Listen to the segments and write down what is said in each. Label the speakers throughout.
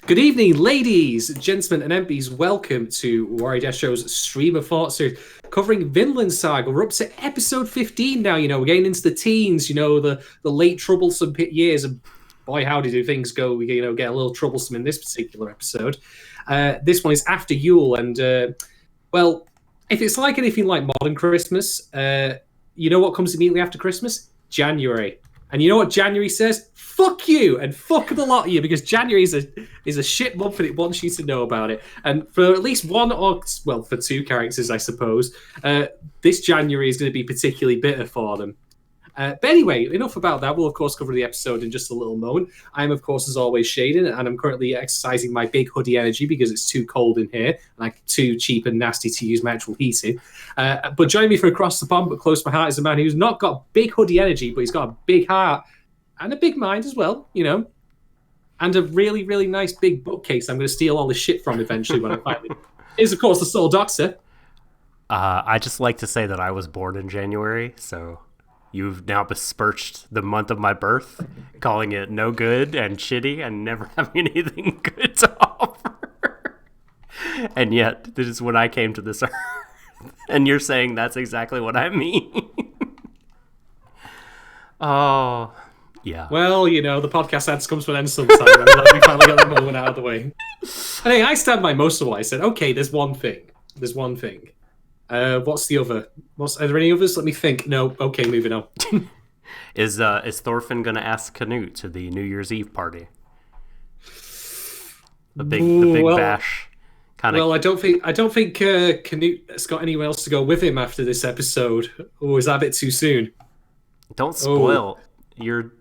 Speaker 1: Good evening, ladies, gentlemen, and MPs. Welcome to Warui Deshou's Stream of Thought series covering Vinland Saga. We're up to episode 15 now. We're getting into the teens, the late troublesome years. And boy, howdy do things go. We, get a little troublesome in this particular episode. This one is after Yule. And, well, if it's like anything like modern Christmas, you know what comes immediately after Christmas? January. And you know what January says? Fuck you and fuck the lot of you, because January is a shit month and it wants you to know about it. And for at least for two characters, I suppose, this January is going to be particularly bitter for them. But anyway, enough about that. We'll, of course, cover the episode in just a little moment. I'm, of course, as always, Shadon, and I'm currently exercising my big hoodie energy because it's too cold in here, and too cheap and nasty to use my actual heating. But joining me for Across the Pond, but close to my heart, is a man who's not got big hoodie energy, but he's got a big heart and a big mind as well, and a really, really nice big bookcase I'm going to steal all this shit from eventually when I finally... Is, of course, the Soul Doctor.
Speaker 2: I just like to say that I was born in January, so... You've now besmirched the month of my birth, calling it no good and shitty and never having anything good to offer. And yet, this is when I came to this earth. And you're saying that's exactly what I mean. Oh, yeah.
Speaker 1: Well, the podcast ads comes to an end sometime. I'm glad we finally got that moment out of the way. I stand by most of what I said. Okay, there's one thing. What's the other? Are there any others? Let me think. No. Okay, moving on.
Speaker 2: Is Thorfinn gonna ask Canute to the New Year's Eve party? The big bash.
Speaker 1: Well, I don't think Canute's got anywhere else to go with him after this episode. Oh, is that a bit too soon?
Speaker 2: Don't spoil. You're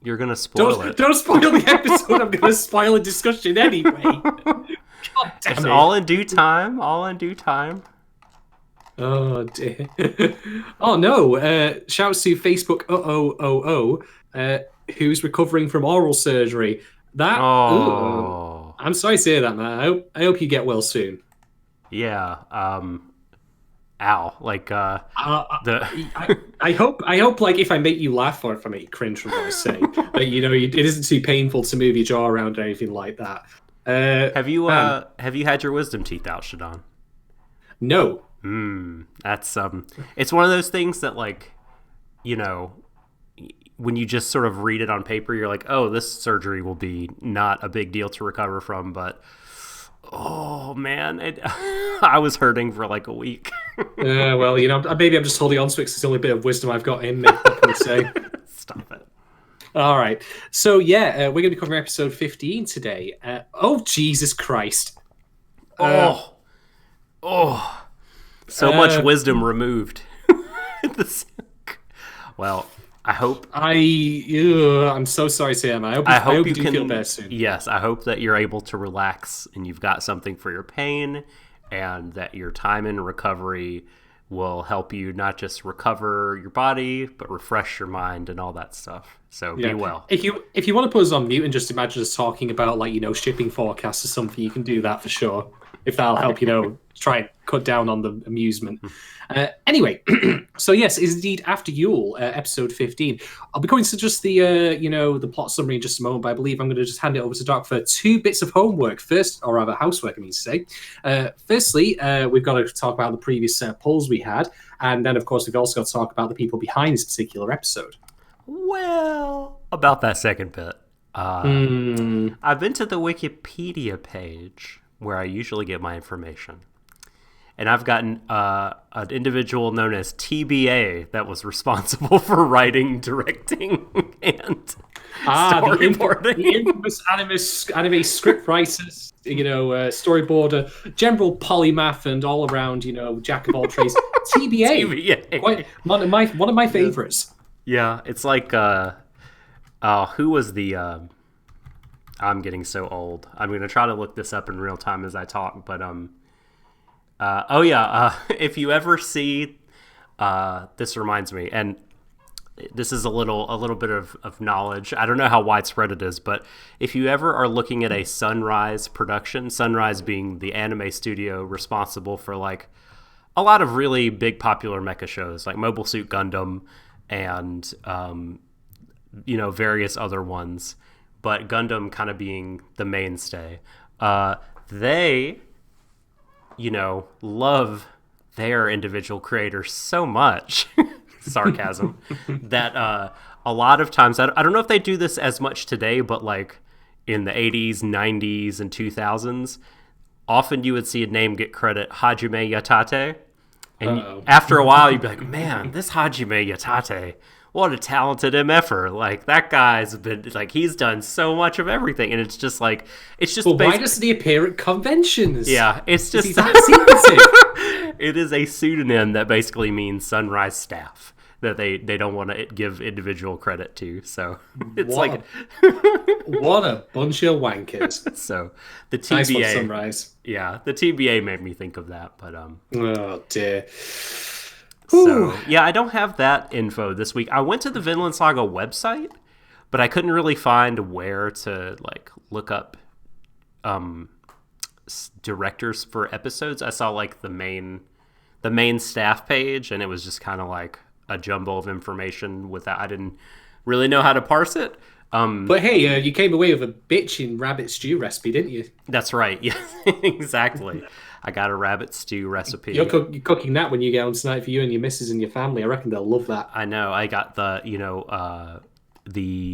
Speaker 2: gonna spoil it.
Speaker 1: Don't spoil the episode. I'm gonna spoil a discussion anyway. God damn
Speaker 2: it's
Speaker 1: it.
Speaker 2: all in due time. All in due time.
Speaker 1: Oh dear. Oh no. Shouts to Facebook who's recovering from oral surgery. I'm sorry to say that, man. I hope you get well soon.
Speaker 2: Yeah. Ow. Like
Speaker 1: I hope like if I make you laugh or if I make you cringe from what I say, but it isn't too painful to move your jaw around or anything like that.
Speaker 2: Have you had your wisdom teeth out, Shadon?
Speaker 1: No.
Speaker 2: That's it's one of those things that, like, when you just sort of read it on paper, you're like, oh, this surgery will be not a big deal to recover from, but oh man, I was hurting for like a week.
Speaker 1: Well, maybe I'm just holding on to it because it's the only bit of wisdom I've got in me. What can I say?
Speaker 2: Stop it.
Speaker 1: All right, so yeah, we're going to cover episode 15 today. Oh Jesus Christ!
Speaker 2: So much wisdom removed. Well, I hope...
Speaker 1: I'm so sorry to hear, man. I hope you can feel better soon.
Speaker 2: Yes, I hope that you're able to relax and you've got something for your pain, and that your time in recovery will help you not just recover your body, but refresh your mind and all that stuff. So be well.
Speaker 1: If you want to put us on mute and just imagine us talking about, like, shipping forecasts or something, you can do that for sure. If that'll help, try and cut down on the amusement. Anyway, so yes, it's indeed after Yule, episode 15. I'll be going to just the the plot summary in just a moment, but I believe I'm going to just hand it over to Doc for two bits of homework. First, or rather housework, I mean to say. Firstly, we've got to talk about the previous polls we had, and then, of course, we've also got to talk about the people behind this particular episode.
Speaker 2: Well, about that second bit. I've been to the Wikipedia page where I usually get my information. And I've gotten an individual known as TBA that was responsible for writing, directing, and storyboarding.
Speaker 1: The infamous anime script writers, storyboarder, general polymath, and all around, jack of all trades. TBA. Quite, one of my favorites.
Speaker 2: Yeah, it's like, who was the... I'm getting so old. I'm going to try to look this up in real time as I talk, but if you ever see, this reminds me, and this is a little bit of knowledge. I don't know how widespread it is, but if you ever are looking at a Sunrise production, Sunrise being the anime studio responsible for like a lot of really big popular mecha shows like Mobile Suit Gundam and various other ones. But Gundam kind of being the mainstay. They, love their individual creators so much, sarcasm, that a lot of times, I don't know if they do this as much today, but like in the 80s, 90s, and 2000s, often you would see a name get credit Hajime Yatate. And after a while, you'd be like, man, this Hajime Yatate, what a talented MFer. Like, that guy's been, like, he's done so much of everything. And it's just like,
Speaker 1: Well, why doesn't he appear at conventions?
Speaker 2: Yeah, it's just...
Speaker 1: He's that secretive.
Speaker 2: It is a pseudonym that basically means Sunrise staff that they don't want to give individual credit to. So it's what
Speaker 1: a bunch of wankers.
Speaker 2: So the TBA,
Speaker 1: nice one, Sunrise.
Speaker 2: Yeah, the TBA made me think of that, but
Speaker 1: oh dear.
Speaker 2: So yeah, I don't have that info this week. I went to the Vinland Saga website, but I couldn't really find where to like look up directors for episodes. I saw like the main staff page, and it was just kind of like a jumble of information without, I didn't really know how to parse it.
Speaker 1: But hey, you came away with a bitchin' rabbit stew recipe, didn't you?
Speaker 2: That's right. Yeah, exactly. I got a rabbit stew recipe.
Speaker 1: You're cooking that when you get on tonight for you and your missus and your family. I reckon they'll love that.
Speaker 2: I know. I got the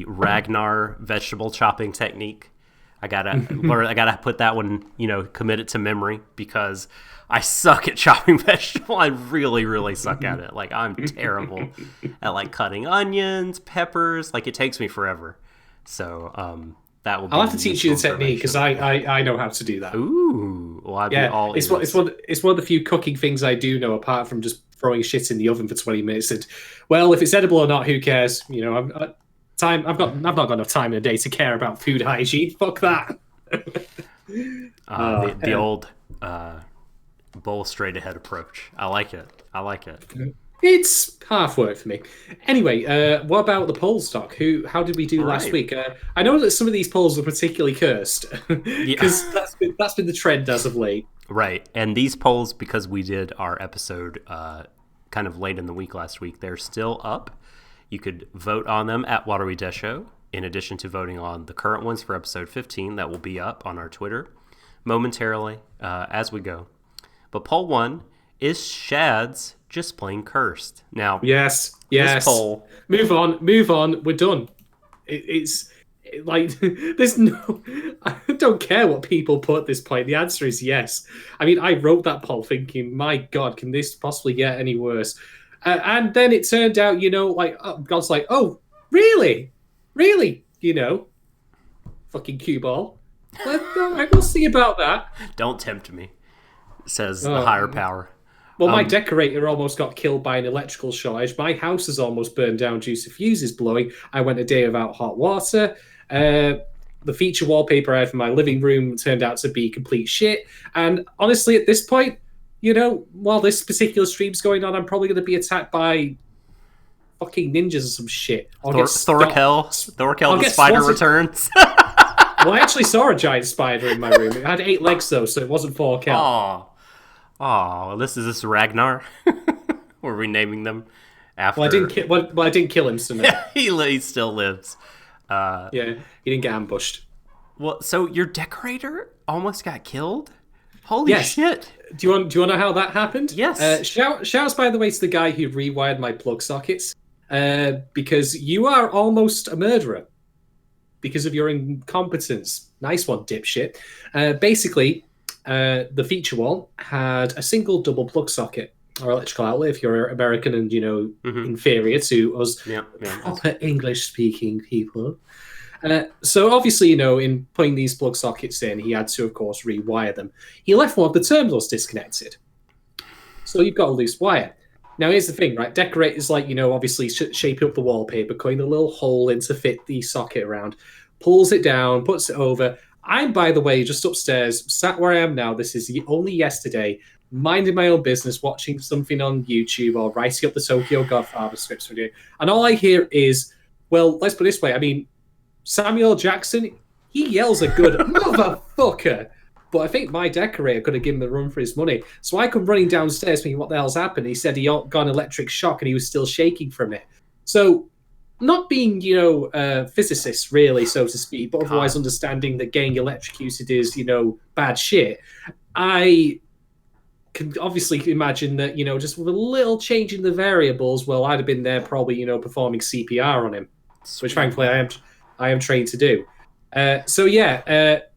Speaker 2: Ragnar vegetable chopping technique. I gotta put that one, commit it to memory, because I suck at chopping vegetable. I really, really suck at it. Like, I'm terrible at like cutting onions, peppers. Like, it takes me forever. So that will be...
Speaker 1: I'll have to teach you the technique, because I know how to do that.
Speaker 2: Ooh, well, I'd be all
Speaker 1: it's one of the few cooking things I do know, apart from just throwing shit in the oven for 20 minutes. And well, if it's edible or not, who cares? I've not got enough time in a day to care about food hygiene. Fuck that.
Speaker 2: The old bowl straight ahead approach. I like it.
Speaker 1: It's half work for me. Anyway, what about the poll stock? How did we do last week? I know that some of these polls are particularly cursed, because that's been the trend as of late.
Speaker 2: Right, and these polls, because we did our episode kind of late in the week last week, they're still up. You could vote on them at Warui Deshou, in addition to voting on the current ones for episode 15 that will be up on our Twitter momentarily as we go. But poll 1 is Shad's just plain cursed. Now,
Speaker 1: yes.
Speaker 2: This poll...
Speaker 1: Move on. We're done. It's like, there's no... I don't care what people put at this point. The answer is yes. I mean, I wrote that poll thinking, my God, can this possibly get any worse? And then it turned out, God's like, oh, really? Fucking cue ball. We'll see about that.
Speaker 2: Don't tempt me, says the higher power.
Speaker 1: Well, my decorator almost got killed by an electrical shortage. My house is almost burned down due to fuses blowing. I went a day without hot water. The feature wallpaper I had for my living room turned out to be complete shit. And honestly, at this point, while this particular stream's going on, I'm probably going to be attacked by fucking ninjas or some shit.
Speaker 2: Thorkel the spider returns.
Speaker 1: Well, I actually saw a giant spider in my room. It had 8 legs, though, so it wasn't Thorkel.
Speaker 2: Oh, this is Ragnar? We're renaming them after...
Speaker 1: Well, I didn't kill him, so no.
Speaker 2: he still lives.
Speaker 1: Yeah, he didn't get ambushed.
Speaker 2: Well, so your decorator almost got killed? Holy shit.
Speaker 1: Do you want to know how that happened?
Speaker 2: Yes.
Speaker 1: Shouts, by the way, to the guy who rewired my plug sockets, because you are almost a murderer because of your incompetence. Nice one, dipshit. Basically, the feature wall had a single double plug socket, or electrical outlet if you're American and, inferior to us proper English-speaking people. So obviously, in putting these plug sockets in, he had to, of course, rewire them. He left one of the terminals disconnected. So you've got a loose wire. Now, here's the thing, right? Decorators obviously shape up the wallpaper, cutting a little hole in to fit the socket around, pulls it down, puts it over. I'm, by the way, just upstairs, sat where I am now. This is only yesterday, minding my own business, watching something on YouTube or writing up the Tokyo Godfather scripts video. And all I hear is, well, let's put it this way. I mean, Samuel Jackson, he yells a good motherfucker. But I think my decorator could have given him a run for his money. So I come running downstairs thinking, what the hell's happened? He said he got an electric shock and he was still shaking from it. So not being, physicists really, so to speak, but otherwise
Speaker 2: God.
Speaker 1: understanding that getting electrocuted is, bad shit. I can obviously imagine that, just with a little change in the variables, well, I'd have been there probably, performing CPR on him, which
Speaker 2: Sweet.
Speaker 1: frankly I am trained to do.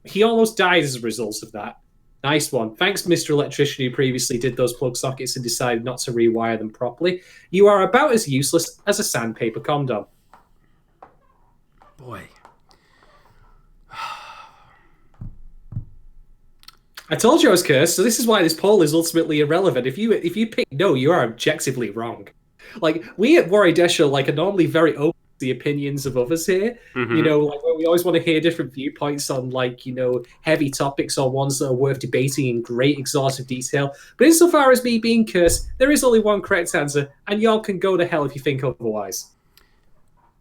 Speaker 1: He almost died as a result of that. Nice one. Thanks, Mr. Electrician, who previously did those plug sockets and decided not to rewire them properly. You are about as useless as a sandpaper condom.
Speaker 2: Boy.
Speaker 1: I told you I was cursed, so this is why this poll is ultimately irrelevant. If you pick no, you are objectively wrong. Like, we at Warui Deshou are normally very open to the opinions of others here.
Speaker 2: Mm-hmm.
Speaker 1: We always want to hear different viewpoints on heavy topics or ones that are worth debating in great exhaustive detail. But insofar as me being cursed, there is only one correct answer, and y'all can go to hell if you think otherwise.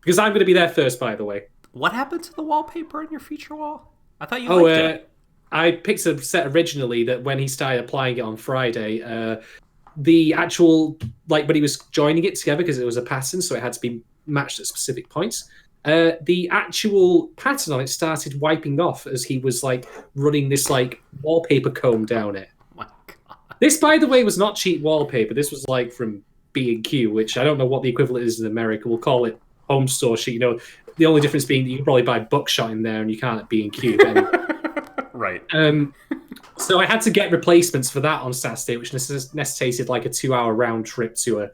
Speaker 1: Because I'm going to be there first, by the way.
Speaker 2: What happened to the wallpaper on your feature wall? I thought you liked it.
Speaker 1: I picked a set originally that when he started applying it on Friday, the actual, when he was joining it together, because it was a pattern, so it had to be matched at specific points, the actual pattern on it started wiping off as he was, running this, wallpaper comb down it.
Speaker 2: Oh my God.
Speaker 1: This, by the way, was not cheap wallpaper. This was, from B&Q, which I don't know what the equivalent is in America. We'll call it home store sheet. The only difference being that you can probably buy buckshot in there and you can't at B&Q. But anyway.
Speaker 2: Right.
Speaker 1: So I had to get replacements for that on Saturday, which necessitated a 2-hour round trip to a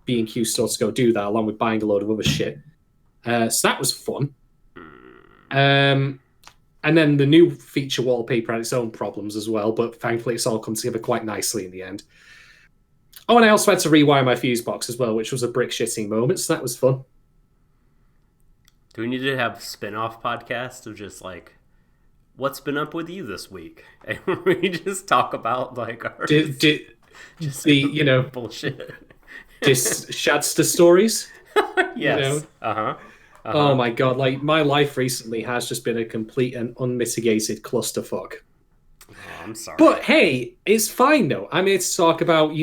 Speaker 1: B&Q store to go do that, along with buying a load of other shit. So that was fun. And then the new feature wallpaper had its own problems as well, but thankfully it's all come together quite nicely in the end. Oh, and I also had to rewire my fuse box as well, which was a brick shitting moment, so that was fun.
Speaker 2: Do we need to have a spin-off podcast of just what's been up with you this week? And we just talk about our bullshit.
Speaker 1: Shadster stories.
Speaker 2: Yes.
Speaker 1: Oh my God! My life recently has just been a complete and unmitigated clusterfuck.
Speaker 2: Oh, I'm sorry.
Speaker 1: But hey, it's fine though. I'm here to talk about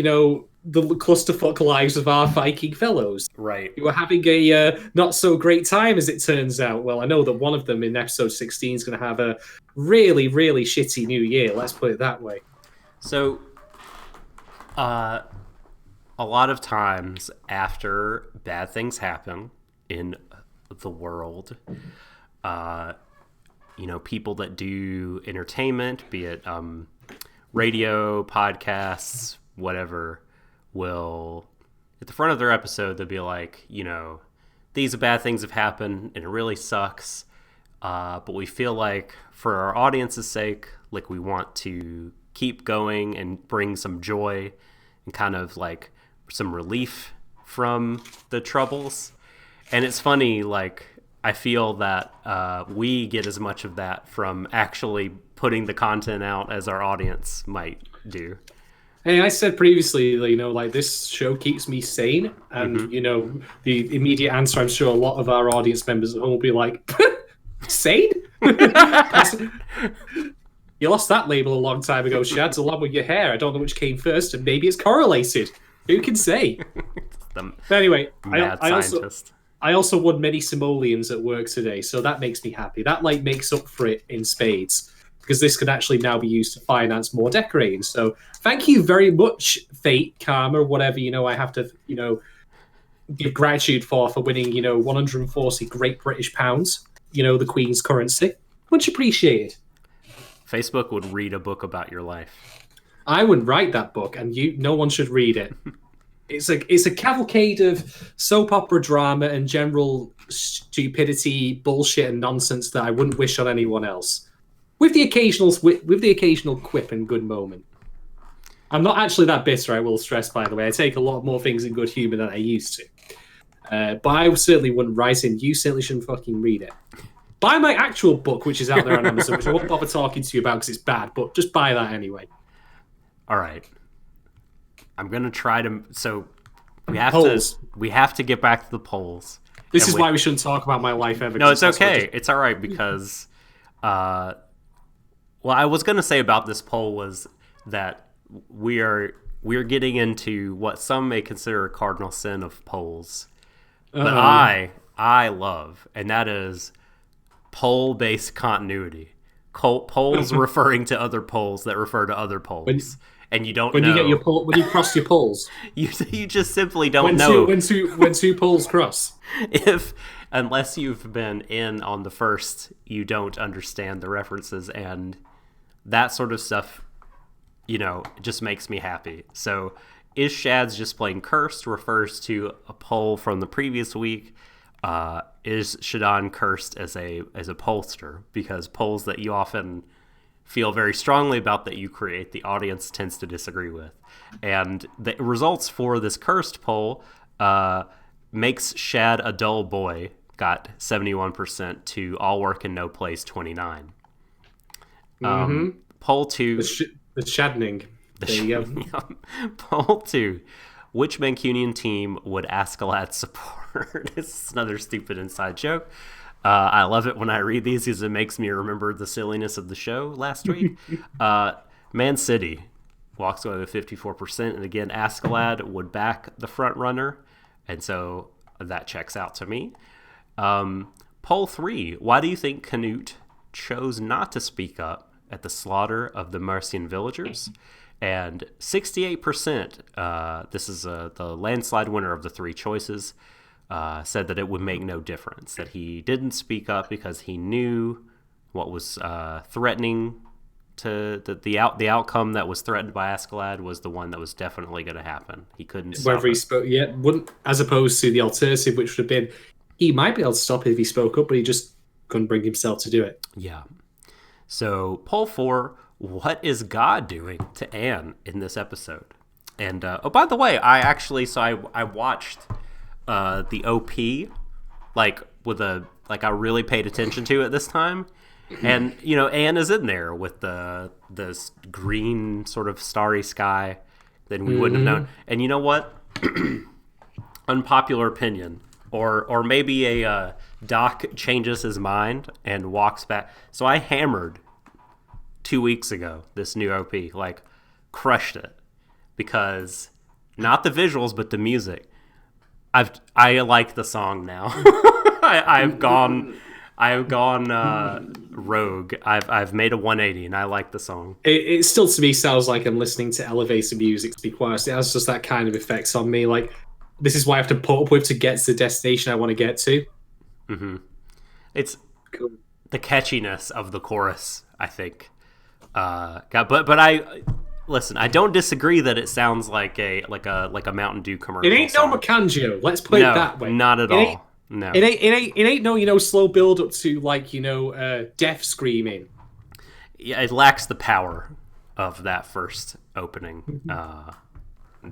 Speaker 1: the clusterfuck lives of our Viking fellows.
Speaker 2: Right.
Speaker 1: Who are having a not so great time, as it turns out. Well, I know that one of them in episode 16 is going to have a really, really shitty new year. Let's put it that way.
Speaker 2: So, a lot of times after bad things happen in the world, people that do entertainment, be it radio, podcasts, whatever, will, at the front of their episode, they'll be like, these bad things have happened and it really sucks. But we feel like for our audience's sake, we want to keep going and bring some joy and kind of some relief from the troubles. And it's funny, I feel that we get as much of that from actually putting the content out as our audience might do.
Speaker 1: Hey, I said previously, this show keeps me sane. And, the immediate answer, I'm sure a lot of our audience members at home will be like, sane? You lost that label a long time ago, Shads, along with your hair. I don't know which came first, and maybe it's correlated. Who can say? But anyway, I also won many simoleons at work today, so that makes me happy. That makes up for it in spades, because this can actually now be used to finance more decorating. So thank you very much, fate, karma, whatever I have to give gratitude for winning 140 Great British pounds, the Queen's currency. Much appreciated.
Speaker 2: Facebook would read a book about your life.
Speaker 1: I wouldn't write that book, and no one should read it. It's a cavalcade of soap opera drama and general stupidity, bullshit, and nonsense that I wouldn't wish on anyone else. With the occasional quip and good moment. I'm not actually that bitter, I will stress, by the way. I take a lot more things in good humour than I used to. But I certainly wouldn't write in. You certainly shouldn't fucking read it. Buy my actual book, which is out there on Amazon, which I won't bother talking to you about because it's bad, but just buy that anyway.
Speaker 2: All right. I'm going to try to... So we have to get back to the polls.
Speaker 1: This is why we shouldn't talk about my life ever.
Speaker 2: No, it's okay. It's all right because... I was going to say about this poll was that we're getting into what some may consider a cardinal sin of polls. But I I love, and that is pole-based continuity. Poles referring to other poles that refer to other poles. And you don't know.
Speaker 1: You get your pole, when you cross your poles.
Speaker 2: you just simply don't know.
Speaker 1: When two poles cross.
Speaker 2: Unless you've been in on the first, you don't understand the references, and that sort of stuff, just makes me happy. So, is Shad's just plain cursed refers to a pole from the previous week. Is Shadon cursed as a pollster, because polls that you often feel very strongly about that you create, the audience tends to disagree with. And the results for this cursed poll makes Shad a dull boy, got 71% to all work and no plays 29. Poll 2.
Speaker 1: The Shadning. There you go.
Speaker 2: Poll 2. Which Mancunian team would Askeladd support? This is another stupid inside joke. I love it when I read these because it makes me remember the silliness of the show last week. Man City walks away with 54%. And again, Askeladd would back the front runner. And so that checks out to me. Poll 3. Why do you think Canute chose not to speak up at the slaughter of the Mercian villagers? And 68%, this is the landslide winner of the three choices, said that it would make no difference, that he didn't speak up because he knew what was threatening to the outcome that was threatened by Askeladd was the one that was definitely going to happen. He couldn't stop
Speaker 1: whether he spoke, wouldn't, as opposed to the alternative, which would have been he might be able to stop it if he spoke up, but he just couldn't bring himself to do it.
Speaker 2: Yeah. So poll 4. What is God doing to Anne in this episode? And by the way, I watched the OP I really paid attention to it this time, and Anne is in there with this green sort of starry sky. Then we wouldn't have known. And you know what? Unpopular opinion, or maybe a Doc changes his mind and walks back. So I hammered 2 weeks ago this new OP, crushed it, because not the visuals but the music. I like the song now. I've gone rogue. I've made a 180 and I like the song.
Speaker 1: It still to me sounds like I'm listening to elevator music, to be quite honest. It has just that kind of effects on me. This is what I have to put up with to get to the destination I want to get to.
Speaker 2: Mm-hmm. It's cool. The catchiness of the chorus, I think. But I listen. I don't disagree that it sounds like a Mountain Dew commercial.
Speaker 1: It ain't no Macanjo. Let's put it that way.
Speaker 2: Not at all. No.
Speaker 1: It ain't no slow build up to death screaming.
Speaker 2: Yeah, it lacks the power of that first opening.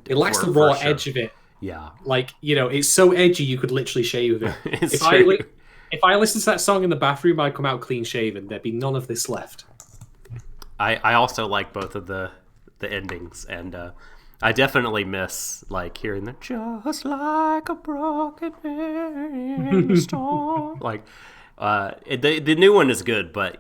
Speaker 1: It lacks the raw edge of it.
Speaker 2: Yeah,
Speaker 1: it's so edgy you could literally shave it. If I listened to that song in the bathroom, I'd come out clean shaven. There'd be none of this left.
Speaker 2: I also like both of the endings, and I definitely miss hearing the just like a broken man in the storm. The new one is good, but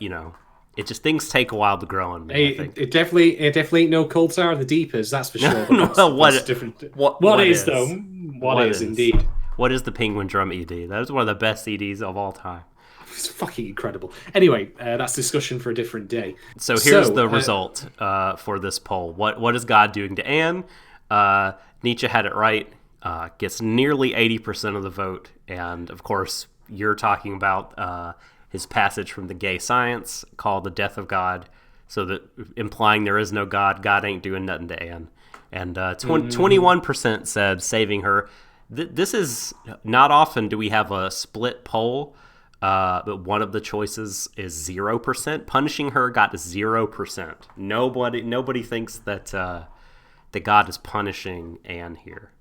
Speaker 2: it just things take a while to grow on me. I think.
Speaker 1: It definitely ain't no Cold Tower of the Deepers, that's for sure.
Speaker 2: What
Speaker 1: different? What is though? What is indeed?
Speaker 2: What is the Penguin Drum ED? That was one of the best EDs of all time.
Speaker 1: It's fucking incredible. Anyway, that's discussion for a different day.
Speaker 2: So here's the result for this poll. What is God doing to Anne? Nietzsche had it right. Gets nearly 80% of the vote. And, of course, you're talking about his passage from the Gay Science called The Death of God. So that implying there is no God. God ain't doing nothing to Anne. And 21% said saving her. This is not often do we have a split poll. But one of the choices is 0%. Punishing her got 0%. Nobody thinks that God is punishing Anne here.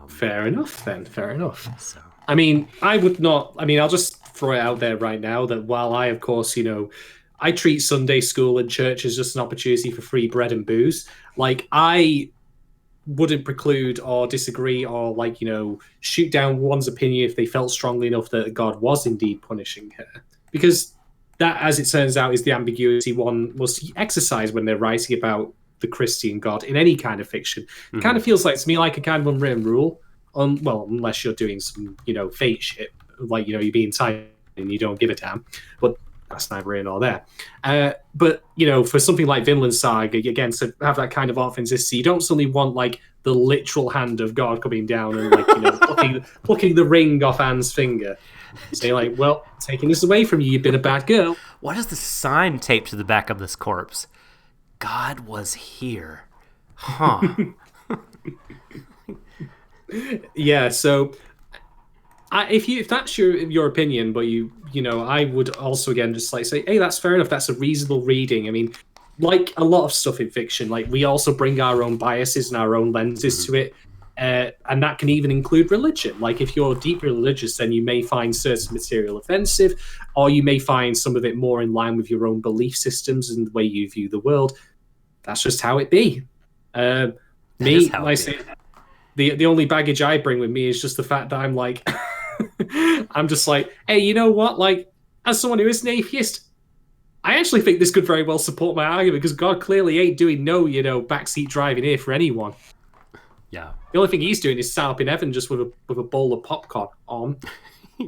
Speaker 1: Fair enough, then. Fair enough.
Speaker 2: So.
Speaker 1: I would not. I'll just throw it out there right now that while I, of course, I treat Sunday school and church as just an opportunity for free bread and booze. I wouldn't preclude or disagree or shoot down one's opinion if they felt strongly enough that God was indeed punishing her, because that, as it turns out, is the ambiguity one must exercise when they're writing about the Christian God in any kind of fiction. It kind of feels to me like a kind of unwritten rule, unless you're doing some fate shit, like, you're being tiny and you don't give a damn. But that's neither here nor there. But, for something like Vinland Saga, again, to have that kind of authenticity, you don't suddenly want, like, the literal hand of God coming down and, like, plucking the ring off Anne's finger. So you're like, well, taking this away from you, you've been a bad girl.
Speaker 2: What is the sign taped to the back of this corpse? God was here. Huh.
Speaker 1: Yeah, so if that's your opinion, but I would also again just like say, hey, that's fair enough. That's a reasonable reading. I mean, like a lot of stuff in fiction, like we also bring our own biases and our own lenses to it, and that can even include religion. Like if you're deeply religious, then you may find certain material offensive, or you may find some of it more in line with your own belief systems and the way you view the world. That's just how it be. Me, like I say, the only baggage I bring with me is just the fact that I'm like, I'm just like, hey, you know what? Like, as someone who is an atheist, I actually think this could very well support my argument because God clearly ain't doing no, backseat driving here for anyone.
Speaker 2: Yeah.
Speaker 1: The only thing he's doing is sat up in heaven just with a bowl of popcorn on,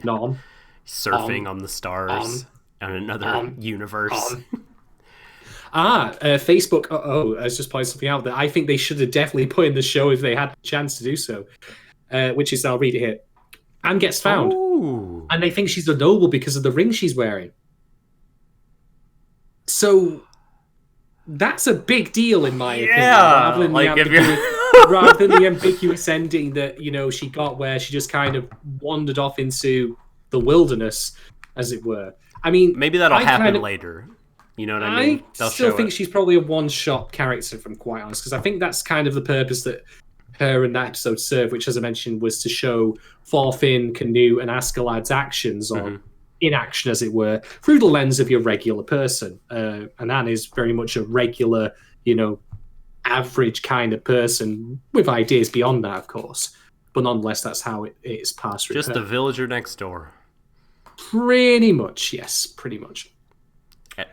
Speaker 1: nom,
Speaker 2: surfing on the stars on another universe.
Speaker 1: Facebook. I was just pointing something out that I think they should have definitely put in the show if they had a chance to do so. Which is, I'll read it here. Anne gets found, and they think she's a noble because of the ring she's wearing. So that's a big deal in my opinion. Rather than the ambiguous ending that she got, where she just kind of wandered off into the wilderness, as it were. I mean,
Speaker 2: maybe that'll happen later. You know what I mean?
Speaker 1: I still think she's probably a one-shot character, if I'm quite honest, because I think that's kind of the purpose that her and that episode served, which, as I mentioned, was to show Thorfinn, Canute, and Askeladd's actions on in action, as it were, through the lens of your regular person. And Anne is very much a regular, average kind of person with ideas beyond that, of course. But nonetheless, that's how it is passed through.
Speaker 2: Just the villager next door.
Speaker 1: Pretty much, yes, pretty much.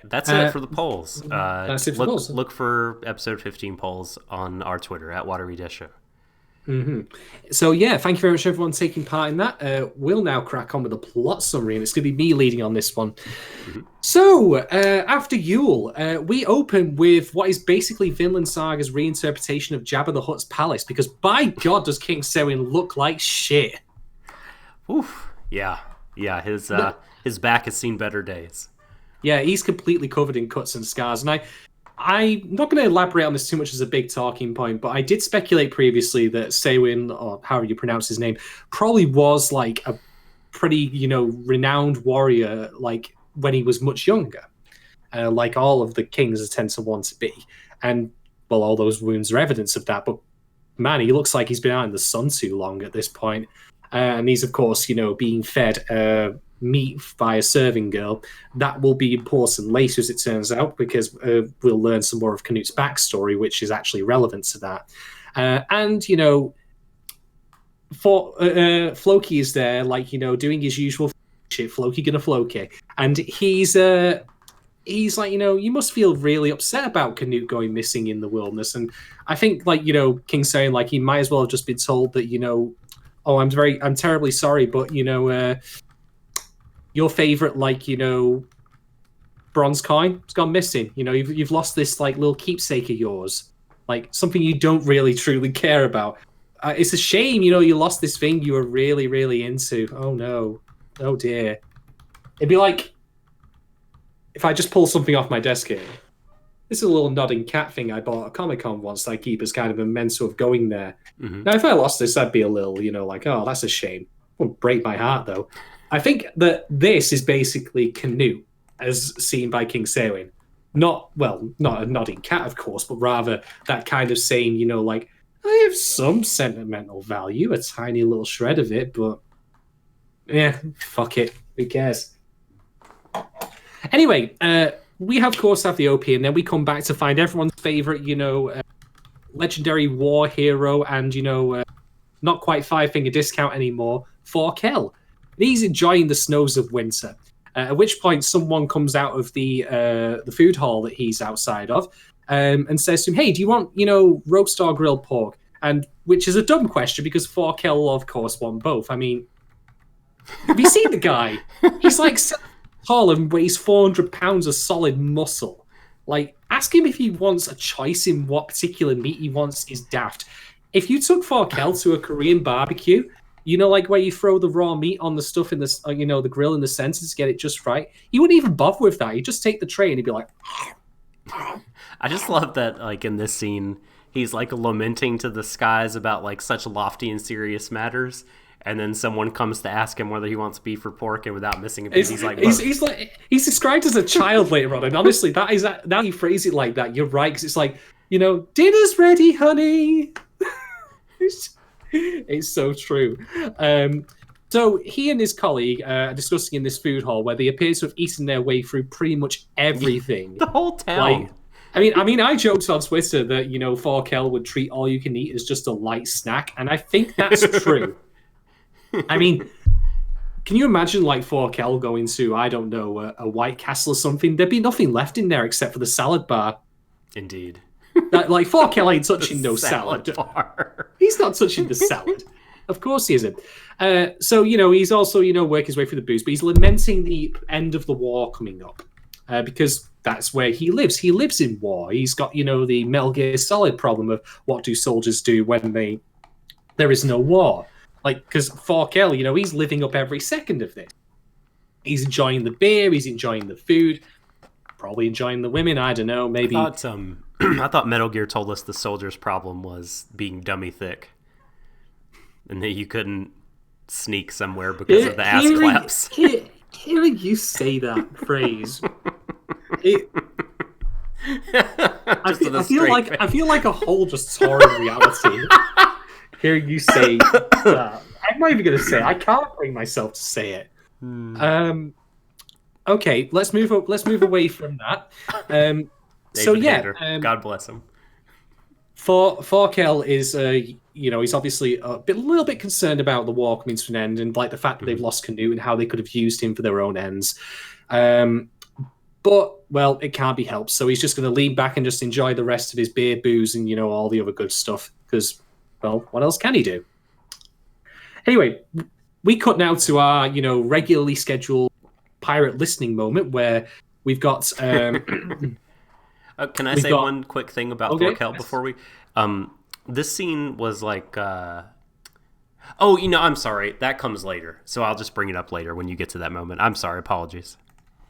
Speaker 2: That's it for the polls.
Speaker 1: That's it for polls.
Speaker 2: Look for episode 15 polls on our Twitter at Warui Deshou.
Speaker 1: So yeah, thank you very much everyone taking part in that. We'll now crack on with the plot summary, and it's going to be me leading on this one. So after Yule, we open with what is basically Vinland Saga's reinterpretation of Jabba the Hutt's palace, because by God does King Sewin look like shit.
Speaker 2: Oof. Yeah. His back has seen better days.
Speaker 1: Yeah, he's completely covered in cuts and scars. And I'm not going to elaborate on this too much as a big talking point, but I did speculate previously that Sewin, or however you pronounce his name, probably was like a pretty, renowned warrior, like when he was much younger, like all of the kings tend to want to be. And, well, all those wounds are evidence of that. But, man, he looks like he's been out in the sun too long at this point. And he's, of course, being fed meat by a serving girl. That will be important later, as it turns out, because we'll learn some more of Canute's backstory, which is actually relevant to that. Floki is there, like, doing his usual shit. Floki gonna Floki. And he's like, you must feel really upset about Canute going missing in the wilderness. And I think, like, King saying, like, he might as well have just been told that, oh, I'm terribly sorry, but, your favorite, like, bronze coin has gone missing. You've lost this, like, little keepsake of yours, like something you don't really truly care about. It's a shame, you lost this thing you were really, really into. Oh no, oh dear. It'd be like if I just pull something off my desk here. This is a little nodding cat thing I bought at Comic-Con once that I keep as kind of a memento of going there. Now, if I lost this, I'd be a little, like, oh, that's a shame. Wouldn't break my heart though. I think that this is basically Canute, as seen by King Sewin. Not a nodding cat, of course, but rather that kind of saying, like, I have some sentimental value, a tiny little shred of it, but yeah, fuck it. Who cares? Anyway, we of course have the OP, and then we come back to find everyone's favorite, legendary war hero and, not quite five-finger discount anymore, Thorkel. He's enjoying the snows of winter. At which point, someone comes out of the food hall that he's outside of, and says to him, "Hey, do you want, roast or grilled pork?" And which is a dumb question because Thorkel will, of course, want both. I mean, Have you seen the guy? He's like tall and weighs 400 pounds of solid muscle. Like, ask him if he wants a choice in what particular meat he wants is daft. If you took Forkel to a Korean barbecue, you know, like where you throw the raw meat on the stuff in the, you know, the grill in the center to get it just right, he wouldn't even bother with that. He'd just take the tray and he'd be like...
Speaker 2: I just love that, like, in this scene, he's, like, lamenting to the skies about, like, such lofty and serious matters, and then someone comes to ask him whether he wants beef or pork, and without missing a beat, he's like...
Speaker 1: He's described as a child later on, and honestly, now you phrase it like that, you're right, because it's like, you know, dinner's ready, honey! It's so true. So he and his colleague are discussing in this food hall where they appear to have eaten their way through pretty much everything.
Speaker 2: The whole town.
Speaker 1: Like, I mean, I joked on Twitter that, you know, Forkel would treat all you can eat as just a light snack, and I think that's true. I mean, can you imagine, like, Forkel going to, I don't know, a White Castle or something? There'd be nothing left in there except for the salad bar.
Speaker 2: Indeed.
Speaker 1: Like, Forkel ain't touching no salad.
Speaker 2: Bar.
Speaker 1: He's not touching the salad. Of course he isn't. So, you know, he's also, you know, working his way through the booze, but he's lamenting the end of the war coming up because that's where he lives. He lives in war. He's got, you know, the Metal Gear Solid problem of what do soldiers do when there is no war. Like, because Forkel, you know, he's living up every second of this. He's enjoying the beer. He's enjoying the food. Probably enjoying the women. I don't know. Maybe.
Speaker 2: I thought Metal Gear told us the soldiers' problem was being dummy thick. And that you couldn't sneak somewhere because of the ass claps.
Speaker 1: Hearing you say that phrase, I feel like a hole just tore in reality. Hearing you say that, I'm not even going to say it. I can't bring myself to say it. Okay, let's move away from that.
Speaker 2: God bless him.
Speaker 1: Forkel is, you know, he's obviously a little bit concerned about the war coming to an end and like the fact that they've lost Canute and how they could have used him for their own ends. But, well, it can't be helped. So he's just going to lean back and just enjoy the rest of his beer, booze, and, you know, all the other good stuff. Because, well, what else can he do? Anyway, we cut now to our, you know, regularly scheduled pirate listening moment where we've got...
Speaker 2: Can I say one quick thing about Forkel before we... this scene was like... Oh, you know, I'm sorry. That comes later. So I'll just bring it up later when you get to that moment. I'm sorry. Apologies.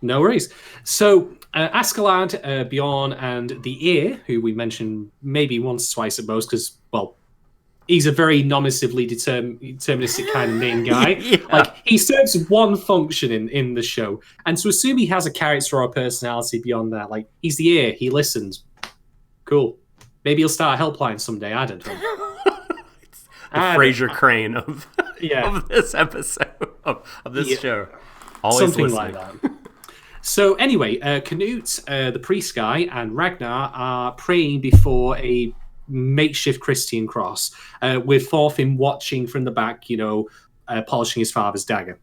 Speaker 1: No worries. So Askeladd, Bjorn, and the Ear, who we mentioned maybe once, twice at most, because, well, he's a very nominatively deterministic kind of name guy. Yeah. Like, he serves one function in the show. And to assume he has a character or a personality beyond that, like, he's the Ear, he listens. Cool. Maybe he'll start a helpline someday, I don't know.
Speaker 2: The Fraser Crane of this episode, of this show. Always
Speaker 1: something
Speaker 2: listening.
Speaker 1: Like that. So anyway, Canute, the priest guy, and Ragnar are praying before a makeshift Christian cross, with Thorfinn watching from the back, you know, polishing his father's dagger.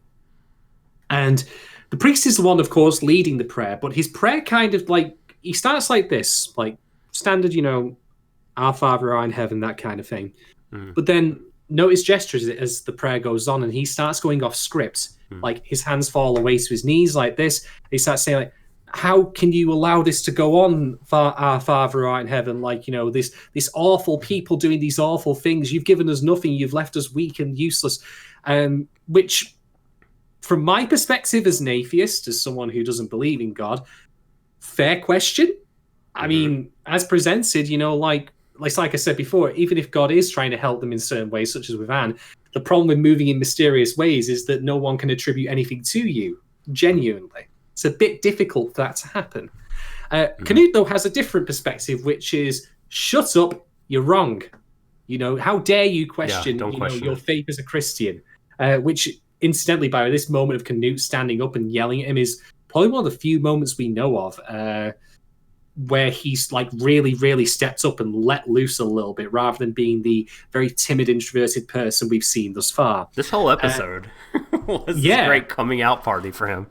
Speaker 1: And the priest is the one, of course, leading the prayer, but his prayer kind of like, he starts like this, like standard, you know, Our Father who art in heaven, that kind of thing. But then notice gestures as the prayer goes on, and he starts going off script. Like, his hands fall away to his knees like this. He starts saying, like, how can you allow this to go on, Our Father who art in heaven? Like, you know, this awful people doing these awful things. You've given us nothing. You've left us weak and useless. Which, from my perspective as an atheist, as someone who doesn't believe in God, fair question. I mean, as presented, you know, like I said before, even if God is trying to help them in certain ways, such as with Anne, the problem with moving in mysterious ways is that no one can attribute anything to you, genuinely. It's a bit difficult for that to happen. Canute, though, has a different perspective, which is, shut up, you're wrong. You know, how dare you question, your faith as a Christian? Which, incidentally, by this moment of Canute standing up and yelling at him is probably one of the few moments we know of where he's like really, really stepped up and let loose a little bit rather than being the very timid, introverted person we've seen thus far.
Speaker 2: This whole episode was a great coming out party for him.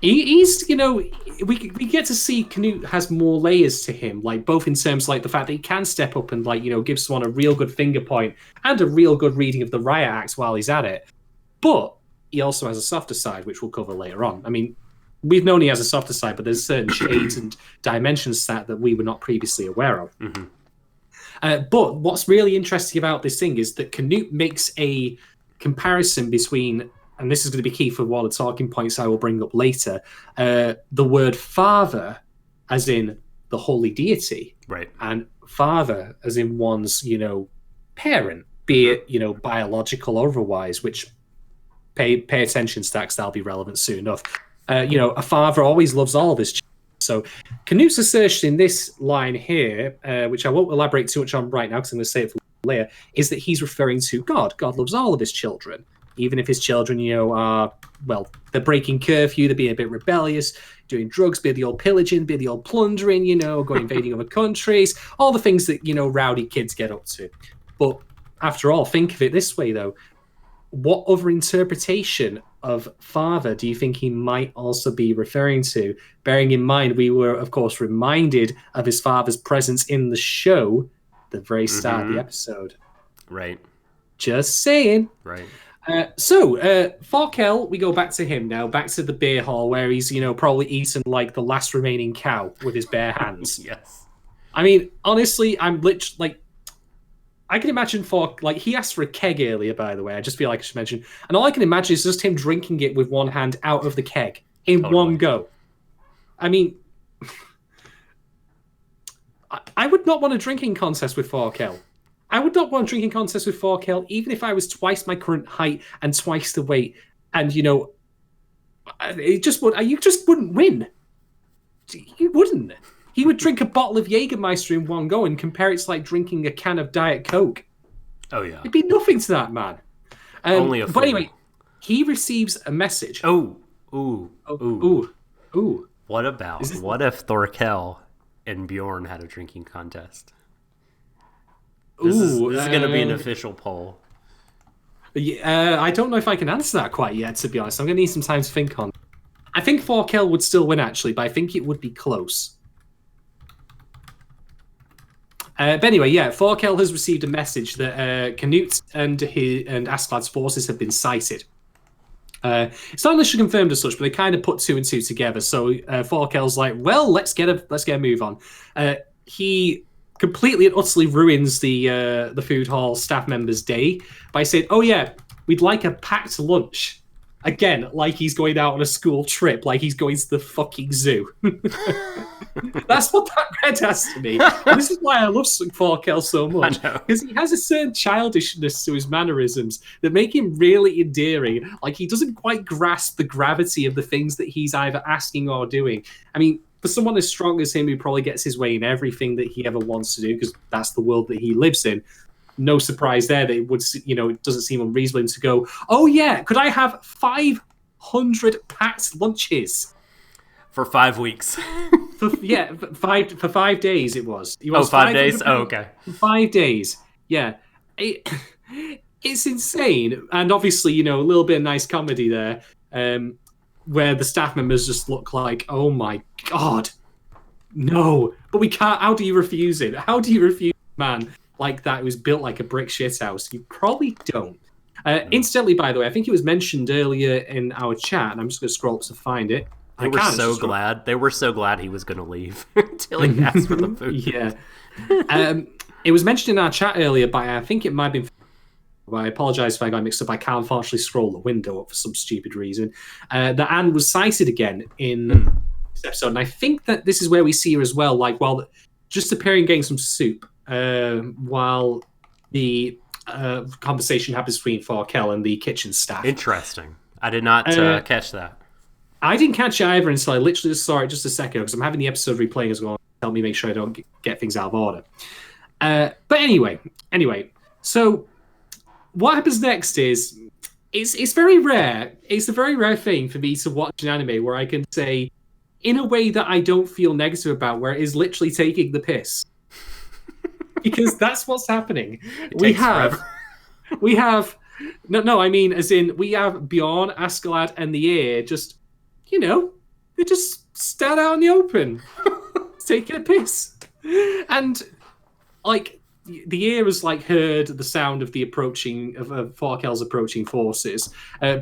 Speaker 1: He's, you know, we get to see Canute has more layers to him, like both in terms of, like the fact that he can step up and, like, you know, give someone a real good finger point and a real good reading of the riot act while he's at it. But he also has a softer side, which we'll cover later on. I mean, we've known he has a softer side, but there's certain shades and dimensions that we were not previously aware of. But what's really interesting about this thing is that Canute makes a comparison between, and this is going to be key for one of the talking points I will bring up later, the word father as in the holy deity,
Speaker 2: right,
Speaker 1: and father as in one's, parent, be it, biological or otherwise, which pay attention to that because that'll be relevant soon enough. A father always loves all of his children. So Canute's assertion in this line here, which I won't elaborate too much on right now because I'm going to say it for later, is that he's referring to God. God loves all of his children, even if his children, are, well, they're breaking curfew, they're being a bit rebellious, doing drugs, be it the old pillaging, be it the old plundering, going invading other countries, all the things that, rowdy kids get up to. But after all, think of it this way, though. What other interpretation of father do you think he might also be referring to? Bearing in mind, we were, of course, reminded of his father's presence in the show at the very start of the episode.
Speaker 2: Right.
Speaker 1: Just saying.
Speaker 2: Right.
Speaker 1: So, Farkel, we go back to him now, back to the beer hall where he's, probably eaten like the last remaining cow with his bare hands.
Speaker 2: Yes.
Speaker 1: I mean, honestly, I'm literally like, I can imagine he asked for a keg earlier, by the way. I just feel like I should mention. And all I can imagine is just him drinking it with one hand out of the keg in one go. I mean, I would not want a drinking contest with Farkel. I would not want a drinking contest with Farkel, even if I was twice my current height and twice the weight. And, you just wouldn't win. You wouldn't. He would drink a bottle of Jägermeister in one go and compare it to like drinking a can of Diet Coke.
Speaker 2: Oh, yeah.
Speaker 1: It'd be nothing to that man.
Speaker 2: Only a fool.
Speaker 1: But anyway, he receives a message.
Speaker 2: Ooh.
Speaker 1: What
Speaker 2: if Thorkel and Bjorn had a drinking contest? This is going to be an official poll.
Speaker 1: I don't know if I can answer that quite yet, to be honest. I'm going to need some time to think on it. I think Thorkel would still win, actually, but I think it would be close. But anyway, Thorkel has received a message that Canute and Askeladd's forces have been sighted. It's not initially confirmed as such, but they kind of put two and two together. So Thorkel's like, well, let's get a move on. He completely and utterly ruins the food hall staff members' day by saying, "Oh yeah, we'd like a packed lunch." Again, like he's going out on a school trip, like he's going to the fucking zoo. That's what that read as to me. And this is why I love Thorkel so much. Because he has a certain childishness to his mannerisms that make him really endearing. Like, he doesn't quite grasp the gravity of the things that he's either asking or doing. I mean, for someone as strong as him who probably gets his way in everything that he ever wants to do, because that's the world that he lives in, no surprise there that it would, it doesn't seem unreasonable to go, "Oh yeah, could I have 500 packed lunches
Speaker 2: for 5 weeks?"
Speaker 1: for 5 days it was.
Speaker 2: 5 days? Oh, okay.
Speaker 1: 5 days. Yeah. It's insane. And obviously, a little bit of nice comedy there, where the staff members just look like, "Oh my God, no." But we can't. How do you refuse it? How do you refuse a man like that who's built like a brick shithouse? You probably don't. Incidentally, by the way, I think it was mentioned earlier in our chat, and I'm just going to scroll up to find it.
Speaker 2: They were so glad he was going to leave until he asked for the food.
Speaker 1: Yeah. It was mentioned in our chat earlier, but I think it might have been... Well, I apologize if I got mixed up. I can't unfortunately scroll the window up for some stupid reason. That Anne was sighted again in this episode, and I think that this is where we see her as well, like, while just appearing getting some soup, while the conversation happens between Thorkel and the kitchen staff.
Speaker 2: Interesting. I did not catch that.
Speaker 1: I didn't catch it either until I literally just saw it just a second ago, because I'm having the episode replaying as well. Help me make sure I don't get things out of order. But anyway, so what happens next is it's very rare. It's a very rare thing for me to watch an anime where I can say, in a way that I don't feel negative about, where it is literally taking the piss. Because that's what's happening. We have I mean, as in, we have Bjorn, Askeladd, and the Ear just, they just stand out in the open, taking a piss. And, like, the ear has like heard the sound of the approaching of Thorkel's approaching forces.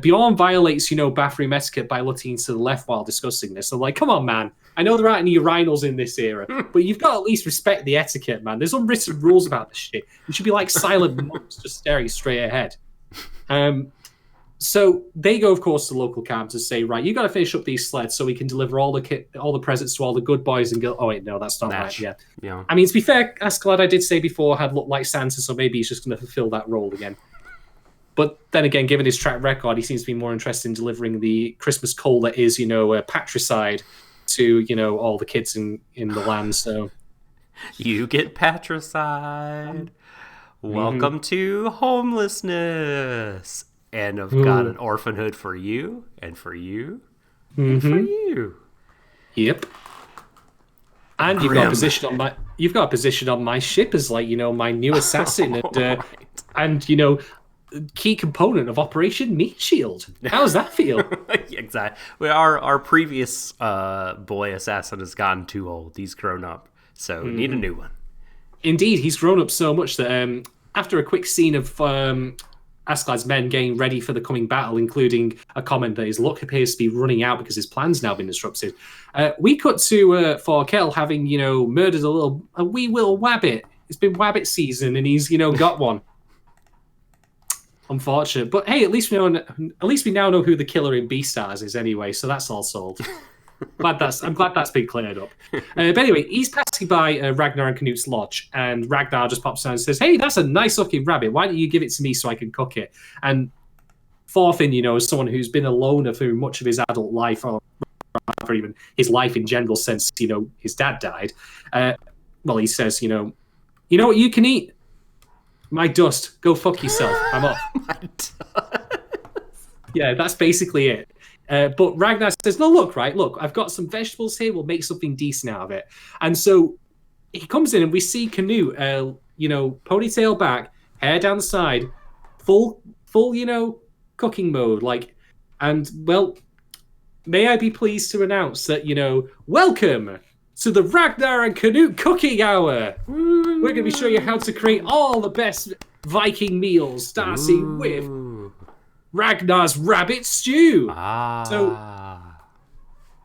Speaker 1: Bjorn violates, bathroom etiquette by looking to the left while discussing this. I'm like, come on, man. I know there aren't any urinals in this era, but you've got to at least respect the etiquette, man. There's unwritten rules about this shit. You should be like silent monks, just staring straight ahead. So they go, of course, to local camp to say, right, you got to finish up these sleds so we can deliver all the presents to all the good boys and girls. Oh wait, no, that's not right. Yeah. I mean, to be fair, Askeladd, I did say before, had looked like Santa, so maybe he's just going to fulfill that role again. But then again, given his track record, he seems to be more interested in delivering the Christmas coal that is, patricide to, all the kids in the land. So
Speaker 2: you get patricide. Welcome to homelessness. And I've got an orphanhood for you, and for you, and for you.
Speaker 1: Yep. And you've got a position on my ship as like my new assassin and key component of Operation Meat Shield. How does that feel?
Speaker 2: Exactly. Well, our previous boy assassin has gotten too old. He's grown up, so we need a new one.
Speaker 1: Indeed, he's grown up so much that after a quick scene of Askeladd's men getting ready for the coming battle, including a comment that his luck appears to be running out because his plan's now been disrupted. We cut to Thorkel having, murdered a wee little wabbit. It's been wabbit season, and he's, got one. Unfortunate, but hey, at least we now know who the killer in Beastars is anyway, so that's all solved. I'm glad that's been cleared up. But anyway, he's passing by Ragnar and Canute's lodge, and Ragnar just pops down and says, "Hey, that's a nice looking rabbit. Why don't you give it to me so I can cook it?" And Thorfinn, as someone who's been a loner through much of his adult life, or rather even his life in general, since his dad died. Well, he says, you know what you can eat? My dust. Go fuck yourself. I'm off.
Speaker 2: My dust.
Speaker 1: Yeah, that's basically it. But Ragnar says, no, look, I've got some vegetables here. We'll make something decent out of it. And so he comes in and we see Canute, ponytail back, hair down the side, full, cooking mode. And may I be pleased to announce that, welcome to the Ragnar and Canute cooking hour. We're going to be showing you how to create all the best Viking meals, starting with Ragnar's rabbit stew.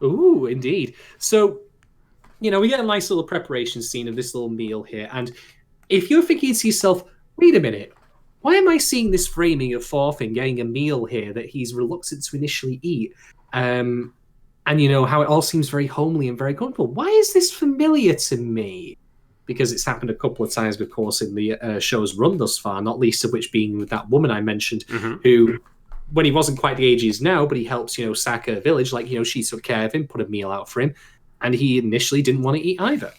Speaker 1: Indeed. So, we get a nice little preparation scene of this little meal here. And if you're thinking to yourself, wait a minute, why am I seeing this framing of Thorfinn getting a meal here that he's reluctant to initially eat? And how it all seems very homely and very comfortable. Why is this familiar to me? Because it's happened a couple of times, of course, in the show's run thus far, not least of which being with that woman I mentioned, who, when he wasn't quite the age he is now, but he helps, sack a village, she took care of him, put a meal out for him, and he initially didn't want to eat either.